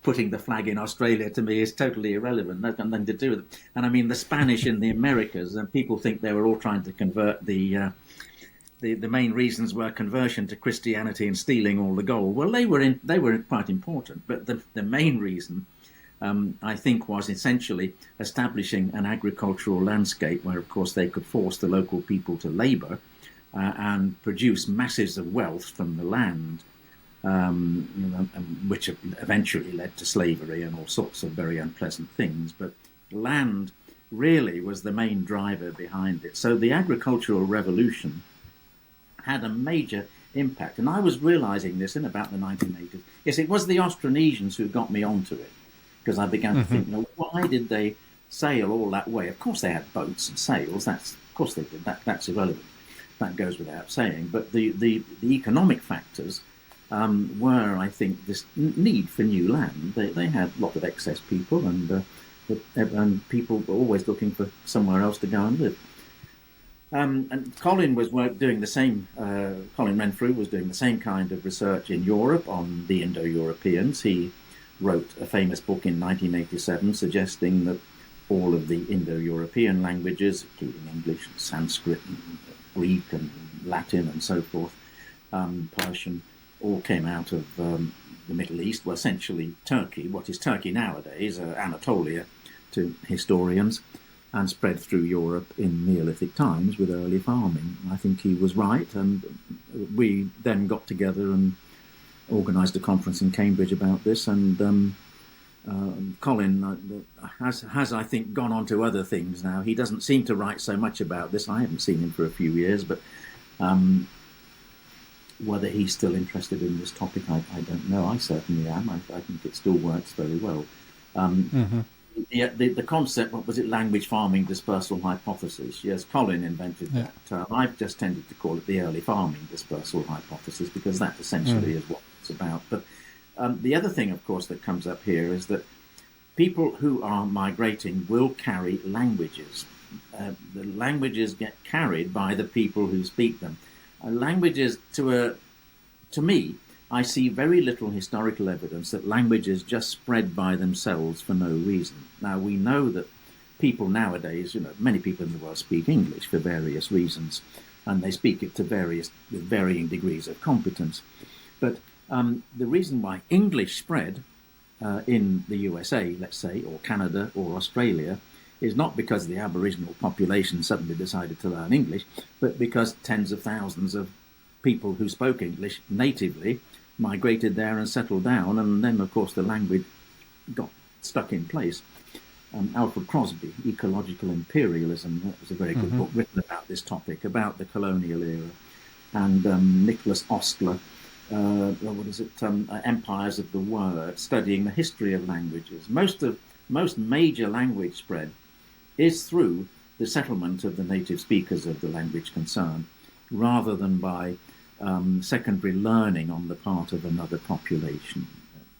putting the flag in Australia, to me, is totally irrelevant. That's got nothing to do with it. And I mean, the Spanish in the Americas, and people think they were all trying to convert the main reasons were conversion to Christianity and stealing all the gold. Well, they were quite important, but the main reason, I think, was essentially establishing an agricultural landscape where, of course, they could force the local people to labour and produce masses of wealth from the land, which eventually led to slavery and all sorts of very unpleasant things. But land really was the main driver behind it. So the agricultural revolution had a major impact. And I was realising this in about the 1980s. Yes, it was the Austronesians who got me onto it, because I began to think, why did they sail all that way? Of course they had boats and sails. Of course they did. That's irrelevant. That goes without saying. But the economic factors were, I think, this need for new land. They had a lot of excess people, and people were always looking for somewhere else to go and live. And Colin was doing the same. Colin Renfrew was doing the same kind of research in Europe on the Indo-Europeans. He wrote a famous book in 1987 suggesting that all of the Indo-European languages, including English, and Sanskrit, and Greek, and Latin, and so forth, Persian, all came out of the Middle East, well, essentially Turkey, what is Turkey nowadays, Anatolia to historians, and spread through Europe in Neolithic times with early farming. I think he was right, and we then got together and organised a conference in Cambridge about this, and Colin has, I think, gone on to other things now. He doesn't seem to write so much about this. I haven't seen him for a few years, but whether he's still interested in this topic, I don't know. I certainly am. I think it still works very well. The concept, what was it, language farming dispersal hypothesis? Yes, Colin invented that term. I've just tended to call it the early farming dispersal hypothesis, because that essentially is what it's about. But the other thing, of course, that comes up here is that people who are migrating will carry languages. The languages get carried by the people who speak them. Languages, to me, I see very little historical evidence that languages just spread by themselves for no reason. Now, we know that people nowadays, many people in the world speak English for various reasons, and they speak it with varying degrees of competence. But the reason why English spread in the USA, let's say, or Canada or Australia, is not because the Aboriginal population suddenly decided to learn English, but because tens of thousands of people who spoke English natively migrated there and settled down, and then, of course, the language got stuck in place. Alfred Crosby, Ecological Imperialism, that was a very good book written about this topic, about the colonial era. And Nicholas Ostler, Empires of the Word, studying the history of languages. Most major language spread is through the settlement of the native speakers of the language concerned, rather than by secondary learning on the part of another population.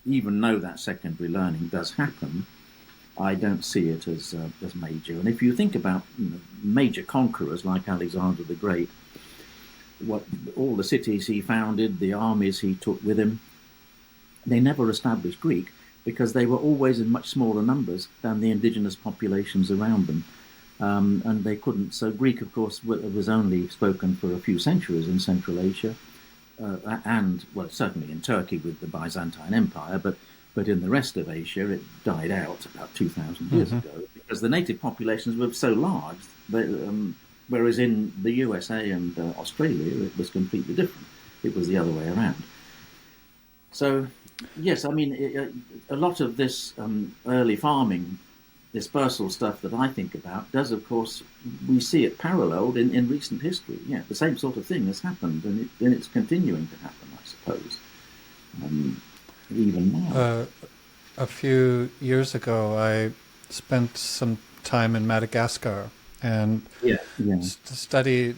Even though that secondary learning does happen, I don't see it as major. And if you think about major conquerors like Alexander the Great, all the cities he founded, the armies he took with him, they never established Greek because they were always in much smaller numbers than the indigenous populations around them. And they couldn't. So Greek, of course, was only spoken for a few centuries in Central Asia, and, well, certainly in Turkey with the Byzantine Empire, but in the rest of Asia it died out about 2,000 years ago, because the native populations were so large, whereas in the USA and Australia it was completely different. It was the other way around. So, yes, I mean, a lot of this early farming dispersal stuff that I think about does, of course, we see it paralleled in recent history. Yeah, the same sort of thing has happened, and it's continuing to happen, I suppose, even now. A few years ago, I spent some time in Madagascar and studied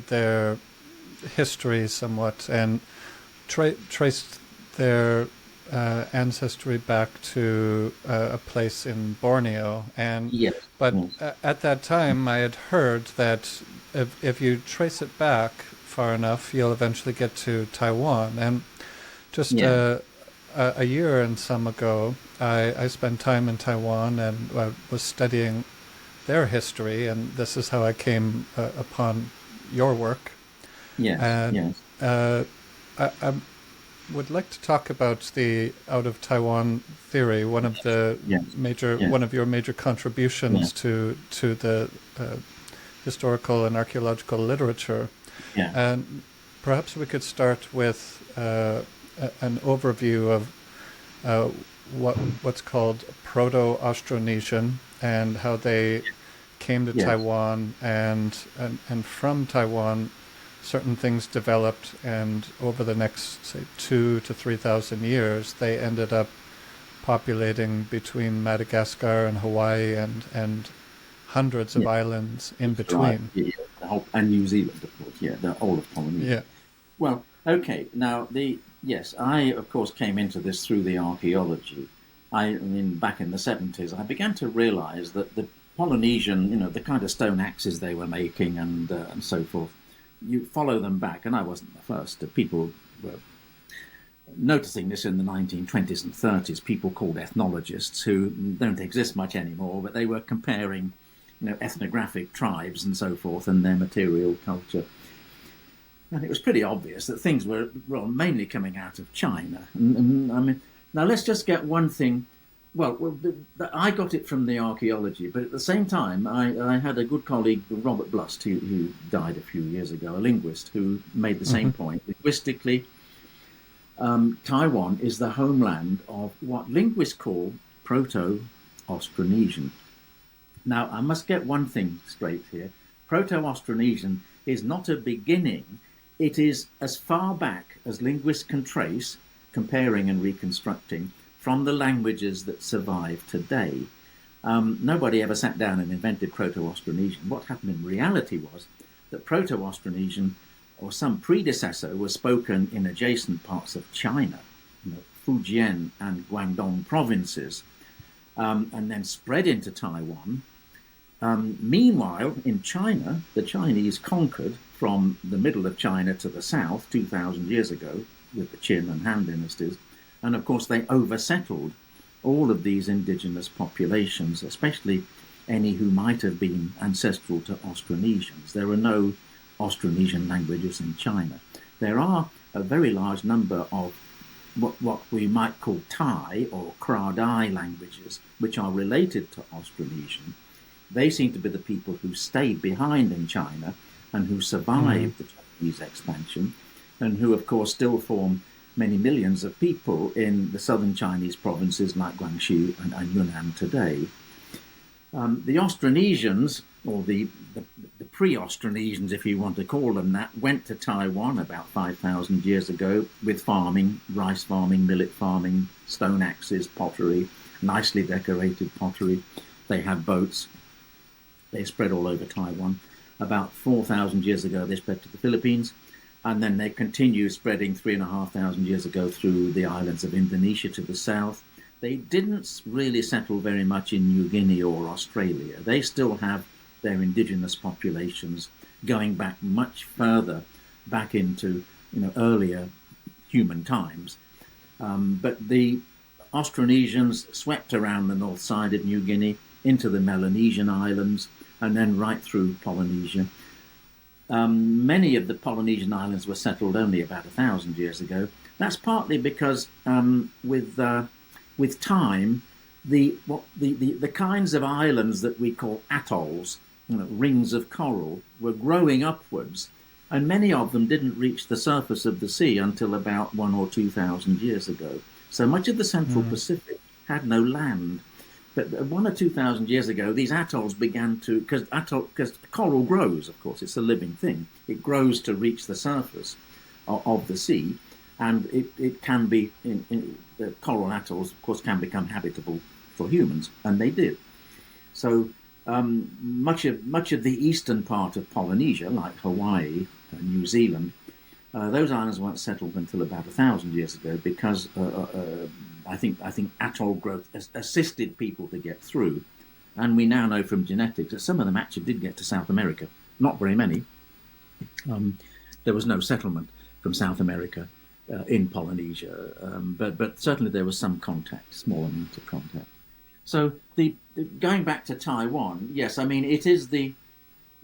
their history somewhat, and traced their ancestry back to a place in Borneo, but at that time I had heard that if you trace it back far enough, you'll eventually get to Taiwan. And Just Yeah, a year and some ago, I spent time in Taiwan and was studying their history, and this is how I came upon your work. yes, And yes, I would like to talk about the out of Taiwan theory, yes, yes, one of your major contributions yes, to the historical and archaeological literature. yeah, And perhaps we could start with an overview of uh, what's called Proto-Austronesian and how they came to yes, Taiwan, and from Taiwan certain things developed, and over the next, say, 2 to 3,000 years, they ended up populating between Madagascar and Hawaii and hundreds of yeah. islands in That's right. between. Yeah, yeah. The whole, and New Zealand, of course. Yeah, the whole of Polynesia. Yeah. Well, okay. Now, yes, I of course came into this through the archaeology. I mean, back in the 70s, I began to realise that the Polynesian, the kind of stone axes they were making and so forth. You follow them back, and I wasn't the first. People were noticing this in the 1920s and 30s. People called ethnologists, who don't exist much anymore, but they were comparing, ethnographic tribes and so forth and their material culture. And it was pretty obvious that things were, well, mainly coming out of China. And I mean, now let's just get one thing. Well, I got it from the archaeology, but at the same time, I had a good colleague, Robert Blust, who died a few years ago, a linguist, who made the Mm-hmm. same point. Linguistically, Taiwan is the homeland of what linguists call Proto-Austronesian. Now, I must get one thing straight here. Proto-Austronesian is not a beginning. It is as far back as linguists can trace, comparing and reconstructing, from the languages that survive today. Nobody ever sat down and invented Proto-Austronesian. What happened in reality was that Proto-Austronesian, or some predecessor, was spoken in adjacent parts of China, Fujian and Guangdong provinces, and then spread into Taiwan. Meanwhile, in China, the Chinese conquered from the middle of China to the south 2,000 years ago with the Qin and Han dynasties. And of course, they oversettled all of these indigenous populations, especially any who might have been ancestral to Austronesians. There are no Austronesian languages in China. There are a very large number of what we might call Thai or Kra-Dai languages, which are related to Austronesian. They seem to be the people who stayed behind in China and who survived the Chinese expansion, and who, of course, still form many millions of people in the southern Chinese provinces like Guangxi and Yunnan today. The Austronesians, or the pre-Austronesians, if you want to call them that, went to Taiwan about 5,000 years ago with farming, rice farming, millet farming, stone axes, pottery, nicely decorated pottery. They had boats. They spread all over Taiwan. About 4,000 years ago, they spread to the Philippines. And then they continued spreading 3,500 years ago through the islands of Indonesia to the south. They didn't really settle very much in New Guinea or Australia. They still have their indigenous populations going back much further back into earlier human times. But the Austronesians swept around the north side of New Guinea into the Melanesian islands and then right through Polynesia. Many of the Polynesian islands were settled only about 1,000 years ago. That's partly because with time, the kinds of islands that we call atolls, rings of coral, were growing upwards, and many of them didn't reach the surface of the sea until about 1,000 or 2,000 years ago. So much of the Central Pacific had no land. But 1,000 or 2,000 years ago, these atolls began to, because coral grows, of course, it's a living thing. It grows to reach the surface of the sea, and it can be, the coral atolls, of course, can become habitable for humans, and they did. So much of the eastern part of Polynesia, like Hawaii and New Zealand, those islands weren't settled until about 1,000 years ago because I think atoll growth assisted people to get through, and we now know from genetics that some of them actually did get to South America. Not very many. There was no settlement from South America in Polynesia, but certainly there was some contact, small amount of contact. So going back to Taiwan, yes, I mean it is the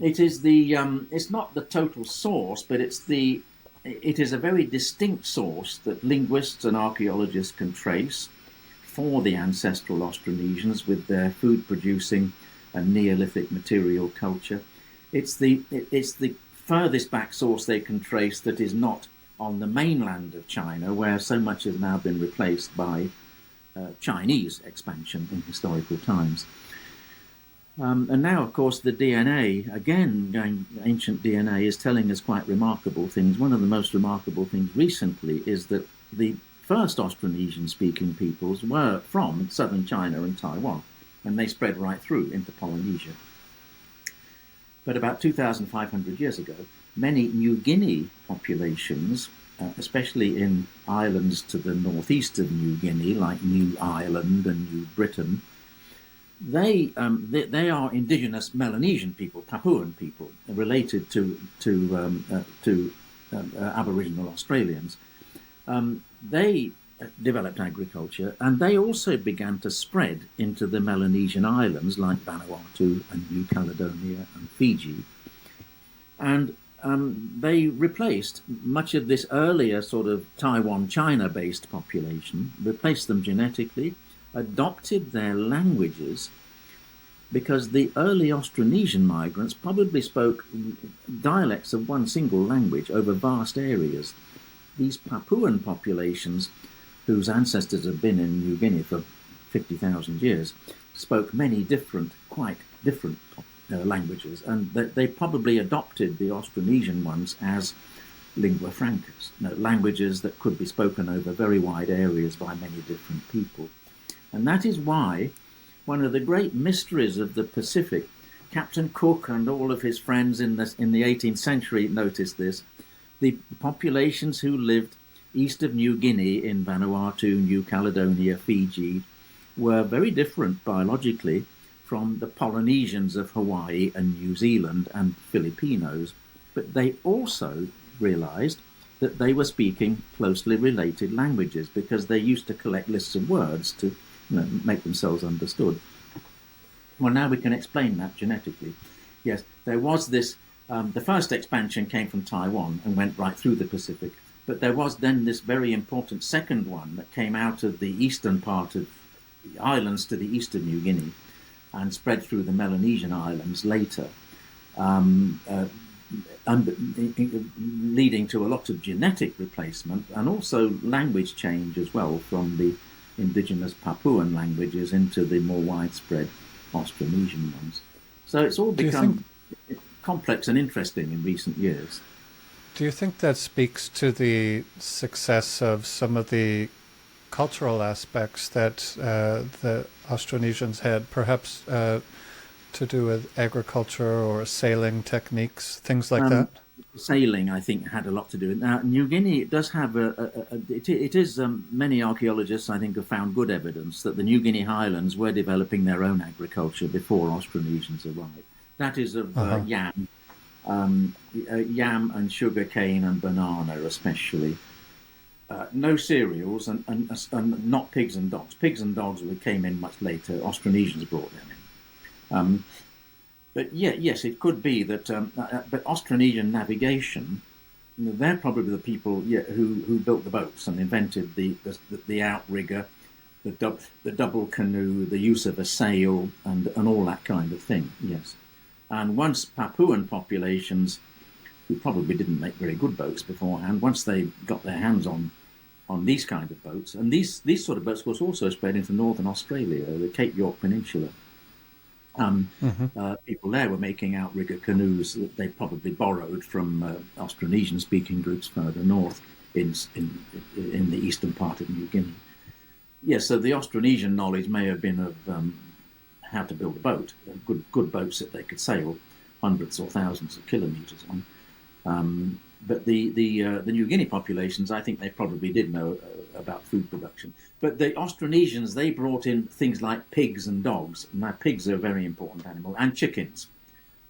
it's not the total source, but it is a very distinct source that linguists and archaeologists can trace for the ancestral Austronesians with their food-producing and Neolithic material culture. It's the furthest back source they can trace that is not on the mainland of China, where so much has now been replaced by Chinese expansion in historical times. And now, of course, the DNA, again, ancient DNA, is telling us quite remarkable things. One of the most remarkable things recently is that the first Austronesian-speaking peoples were from southern China and Taiwan, and they spread right through into Polynesia. But about 2,500 years ago, many New Guinea populations, especially in islands to the northeast of New Guinea, like New Ireland and New Britain, they are indigenous Melanesian people, Papuan people, related to Aboriginal Australians. They developed agriculture, and they also began to spread into the Melanesian islands like Vanuatu and New Caledonia and Fiji. And they replaced much of this earlier sort of Taiwan-China-based population, replaced them genetically, adopted their languages, because the early Austronesian migrants probably spoke dialects of one single language over vast areas. These Papuan populations, whose ancestors have been in New Guinea for 50,000 years, spoke many quite different languages, and they probably adopted the Austronesian ones as lingua francas, languages that could be spoken over very wide areas by many different people. And that is why one of the great mysteries of the Pacific, Captain Cook and all of his friends in the 18th century noticed this, the populations who lived east of New Guinea in Vanuatu, New Caledonia, Fiji, were very different biologically from the Polynesians of Hawaii and New Zealand and Filipinos, but they also realized that they were speaking closely related languages because they used to collect lists of words to make themselves understood. Well, now we can explain that genetically. Yes, there was this, the first expansion came from Taiwan and went right through the Pacific, but there was then this very important second one that came out of the eastern part of the islands to the east of New Guinea and spread through the Melanesian islands later, leading to a lot of genetic replacement and also language change as well from the indigenous Papuan languages into the more widespread Austronesian ones. So it's all become complex and interesting in recent years. Do you think that speaks to the success of some of the cultural aspects that the Austronesians had, perhaps to do with agriculture or sailing techniques, things like that? Sailing, I think, had a lot to do with it. Now, New Guinea does have many archaeologists, I think, have found good evidence that the New Guinea highlands were developing their own agriculture before Austronesians arrived. That is of yam and sugar cane and banana especially. No cereals and not pigs and dogs. Pigs and dogs came in much later. Austronesians brought them in. But yes, it could be that. But Austronesian navigation, they're probably the people who built the boats and invented the outrigger, the double canoe, the use of a sail, and all that kind of thing. Yes, and once Papuan populations, who probably didn't make very good boats beforehand, once they got their hands on these kind of boats, and these sort of boats, of course, also spread into northern Australia, the Cape York Peninsula. People there were making outrigger canoes that they probably borrowed from Austronesian-speaking groups further north in the eastern part of New Guinea. Yes, so the Austronesian knowledge may have been of how to build a boat, good boats that they could sail hundreds or thousands of kilometres on. But the New Guinea populations, I think they probably did know about food production. But the Austronesians, they brought in things like pigs and dogs. Now, pigs are a very important animal, and chickens.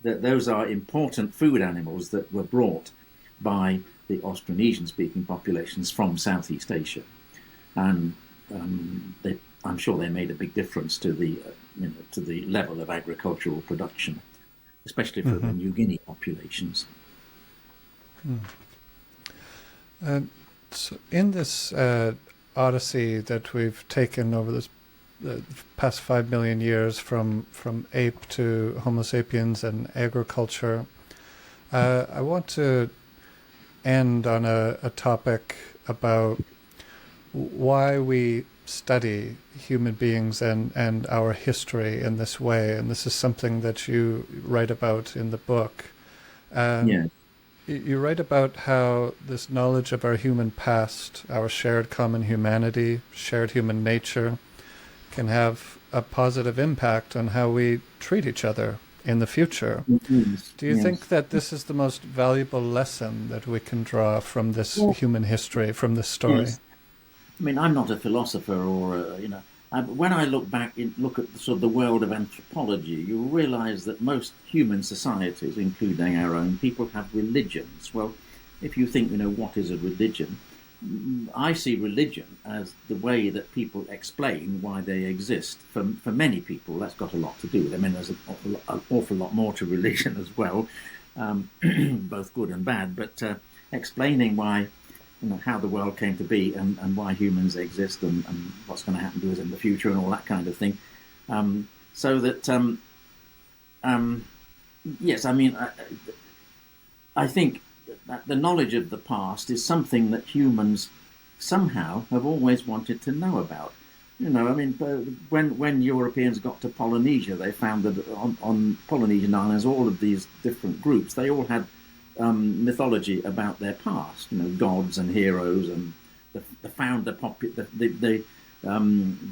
Those are important food animals that were brought by the Austronesian-speaking populations from Southeast Asia, and I'm sure they made a big difference to the level of agricultural production, especially for the New Guinea populations. So in this odyssey that we've taken over this past 5 million years from ape to Homo sapiens and agriculture, I want to end on a topic about why we study human beings and our history in this way. And this is something that you write about in the book. Yes. You write about how this knowledge of our human past, our shared common humanity, shared human nature, can have a positive impact on how we treat each other in the future. Yes. Do you Yes. think that this is the most valuable lesson that we can draw from this human history, from this story? Yes. I mean, I'm not a philosopher when I look back, look at sort of the world of anthropology, you realize that most human societies, including our own, people have religions. Well, if you think, what is a religion? I see religion as the way that people explain why they exist. For many people, that's got a lot to do with it. I mean, there's an awful lot more to religion as well, both good and bad, but explaining why, how the world came to be and why humans exist and what's going to happen to us in the future and all that kind of thing. Yes, I mean, I think that the knowledge of the past is something that humans somehow have always wanted to know about. When Europeans got to Polynesia, they found that on Polynesian islands, all of these different groups, they all had mythology about their past, gods and heroes and the founder, the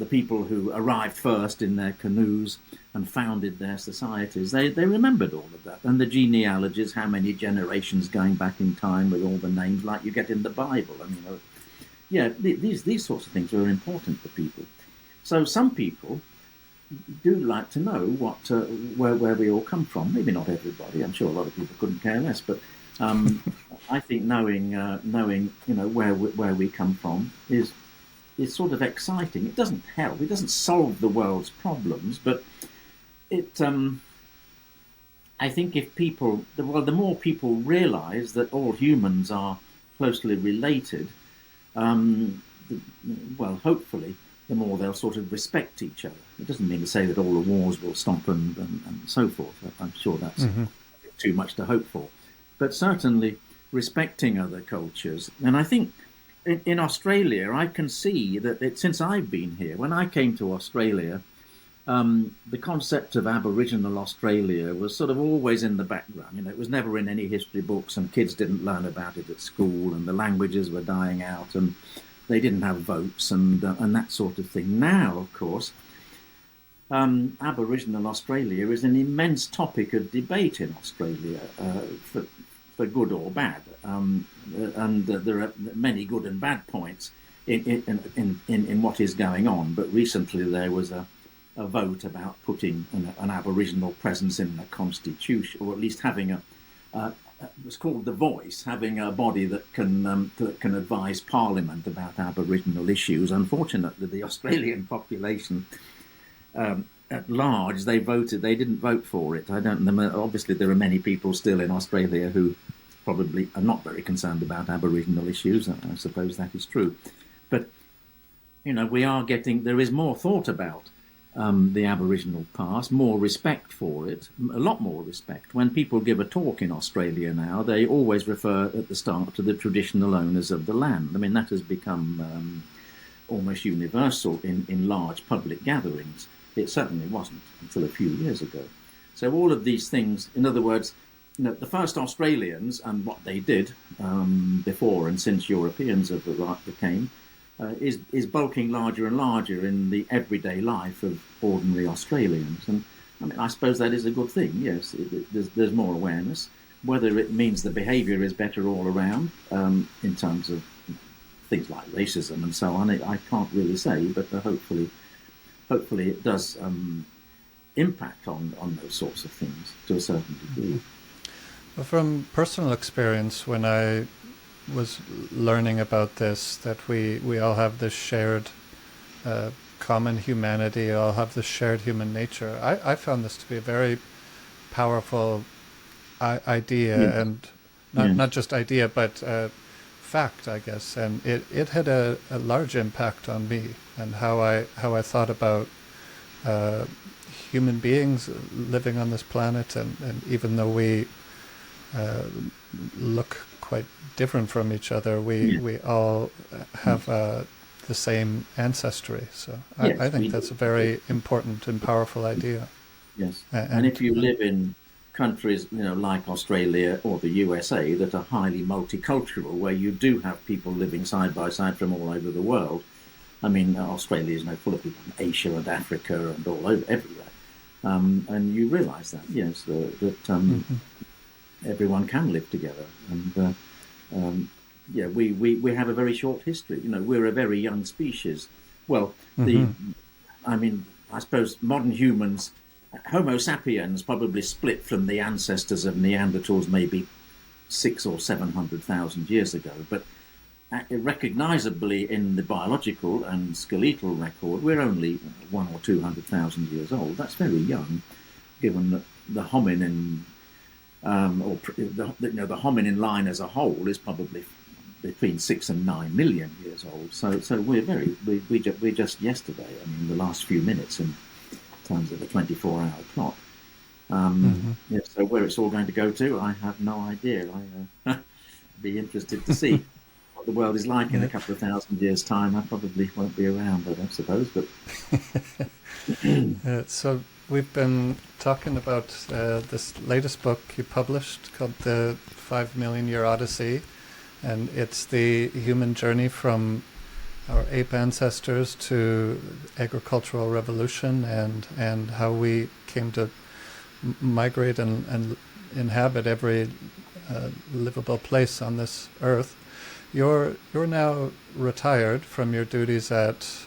people who arrived first in their canoes and founded their societies. They remembered all of that, and the genealogies, how many generations going back in time with all the names like you get in the Bible. These sorts of things are important for people. So some people do like to know where we all come from. Maybe not everybody. I'm sure a lot of people couldn't care less, but I think knowing where we come from is sort of exciting. It doesn't help. It doesn't solve the world's problems, but it. I think if the more people realise that all humans are closely related, hopefully, the more they'll sort of respect each other. It doesn't mean to say that all the wars will stop and so forth. I'm sure that's too much to hope for. But certainly respecting other cultures. And I think in Australia, I can see that since I've been here, when I came to Australia, the concept of Aboriginal Australia was sort of always in the background. It was never in any history books, and kids didn't learn about it at school, and the languages were dying out, and they didn't have votes and that sort of thing. Now, of course, Aboriginal Australia is an immense topic of debate in Australia, for good or bad, and there are many good and bad points in what is going on. But recently there was a vote about putting an Aboriginal presence in the Constitution, or at least having it's called The Voice, having a body that can advise Parliament about Aboriginal issues. Unfortunately, the Australian population at large, they didn't vote for it. Obviously, there are many people still in Australia who probably are not very concerned about Aboriginal issues. I suppose that is true. But, there is more thought about the Aboriginal past, more respect for it, a lot more respect. When people give a talk in Australia now, they always refer at the start to the traditional owners of the land. I mean, that has become almost universal in large public gatherings. It certainly wasn't until a few years ago. So all of these things, in other words, the first Australians and what they did before and since Europeans came, is bulking larger and larger in the everyday life of ordinary Australians. And I suppose that is a good thing. Yes, there's more awareness. Whether it means the behaviour is better all around in terms of things like racism and so on, I can't really say, but hopefully it does impact on those sorts of things to a certain degree. Well, from personal experience, when I was learning about this, that we all have this shared common humanity, all have this shared human nature. I found this to be a very powerful idea, Yes. and Yes. not just idea, but fact, I guess. And it had a large impact on me and how I thought about human beings living on this planet, and even though we look quite different from each other, Yes. we all have the same ancestry. So I Yes, think we that's do. a very important and powerful idea. Yes. And And if you live in countries, like Australia or the USA that are highly multicultural, where you do have people living side by side from all over the world. I mean, Australia is full of people from Asia and Africa and all over everywhere. And you realise that, yes, that mhm, everyone can live together. And yeah, we have a very short history. We're a very young species. Well, the mhm, I mean, I suppose modern humans, Homo sapiens, probably split from the ancestors of Neanderthals maybe 600,000 or 700,000 years ago. But recognizably in the biological and skeletal record, we're only 100,000 or 200,000 years old. That's very young, given that the hominin, the hominin line as a whole is probably between 6 and 9 million years old. So we're just yesterday. I mean, the last few minutes in terms of a 24-hour clock. mhm. Yeah, so where it's all going to go to, I have no idea. I be interested to see what the world is like in a Yeah. couple of thousand years' time. I probably won't be around, I don't suppose, but So we've been talking about this latest book you published called The 5 Million Year Odyssey, and it's the human journey from our ape ancestors to agricultural revolution, and how we came to migrate and inhabit every livable place on this earth. You're now retired from your duties at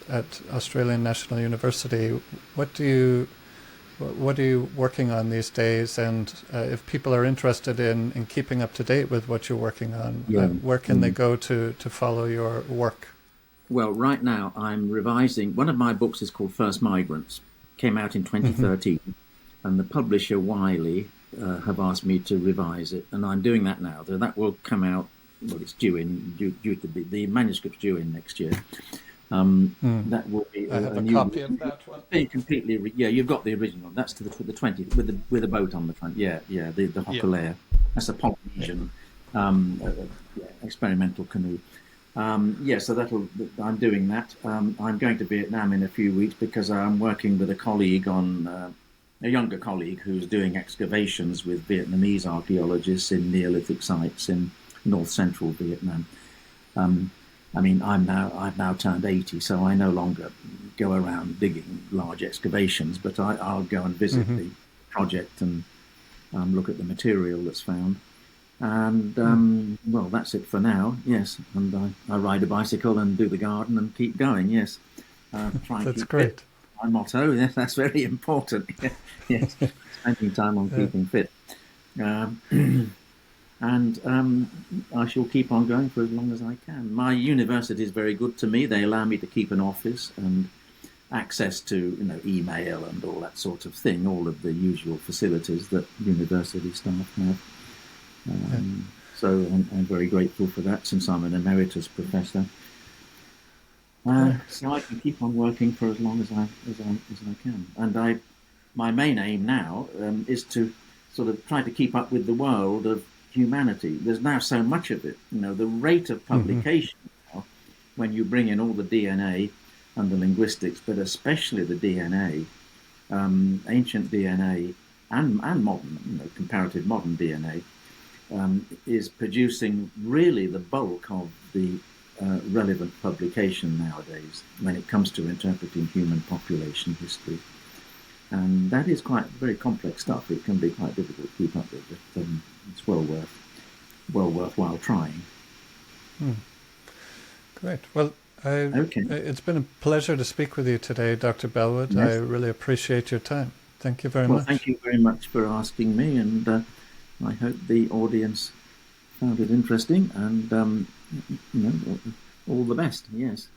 Australian National University. What are you working on these days? And if people are interested in keeping up to date with what you're working on, yeah. where can they go to follow your work? Well, right now I'm revising. One of my books is called First Migrants, came out in Hmm. 2013, and the publisher Wiley have asked me to revise it, and I'm doing that now. So that will come out. Well, it's due to be the manuscript's due in next year. Mm. That will be I have a a new. copy of that one. Being completely, yeah, you've got the original. That's to the 20 with a boat on the front. Yeah, yeah, the Yeah, Hokulea. That's a yeah. Polynesian yeah, experimental canoe. Yeah, so I'm doing that. I'm going to Vietnam in a few weeks because I'm working with a colleague a younger colleague who's doing excavations with Vietnamese archaeologists in Neolithic sites in north central Vietnam. Um, I mean, I've now turned 80, so I no longer go around digging large excavations, but I'll go and visit Hmm. the project and look at the material that's found. And Mm. well, that's it for now. Yes, and I ride a bicycle and do the garden and keep going. Yes, try and That's keep fit. great. My motto. Yes, that's very important. Yes, spending time on Uh, keeping fit. Um, and I shall keep on going for as long as I can. My university is very good to me. They allow me to keep an office and access to email and all that sort of thing, all of the usual facilities that university staff have. yeah. So I'm very grateful for that, since I'm an emeritus professor. Great. So I can keep on working for as long as I can. And my main aim now is to sort of try to keep up with the world of humanity. There's now so much of it. The rate of Hmm. publication now, when you bring in all the DNA and the linguistics, but especially the DNA, ancient DNA and modern, comparative modern DNA, is producing really the bulk of the relevant publication nowadays when it comes to interpreting human population history. And that is quite very complex stuff. It can be quite difficult to keep up with, but it's well worthwhile trying. Mm. Great. Well, Okay. it's been a pleasure to speak with you today, Dr. Bellwood. I Yes. really appreciate your time. Thank you very Well, thank much. you very much for asking me, and I hope the audience found it interesting, and all the best. Yes.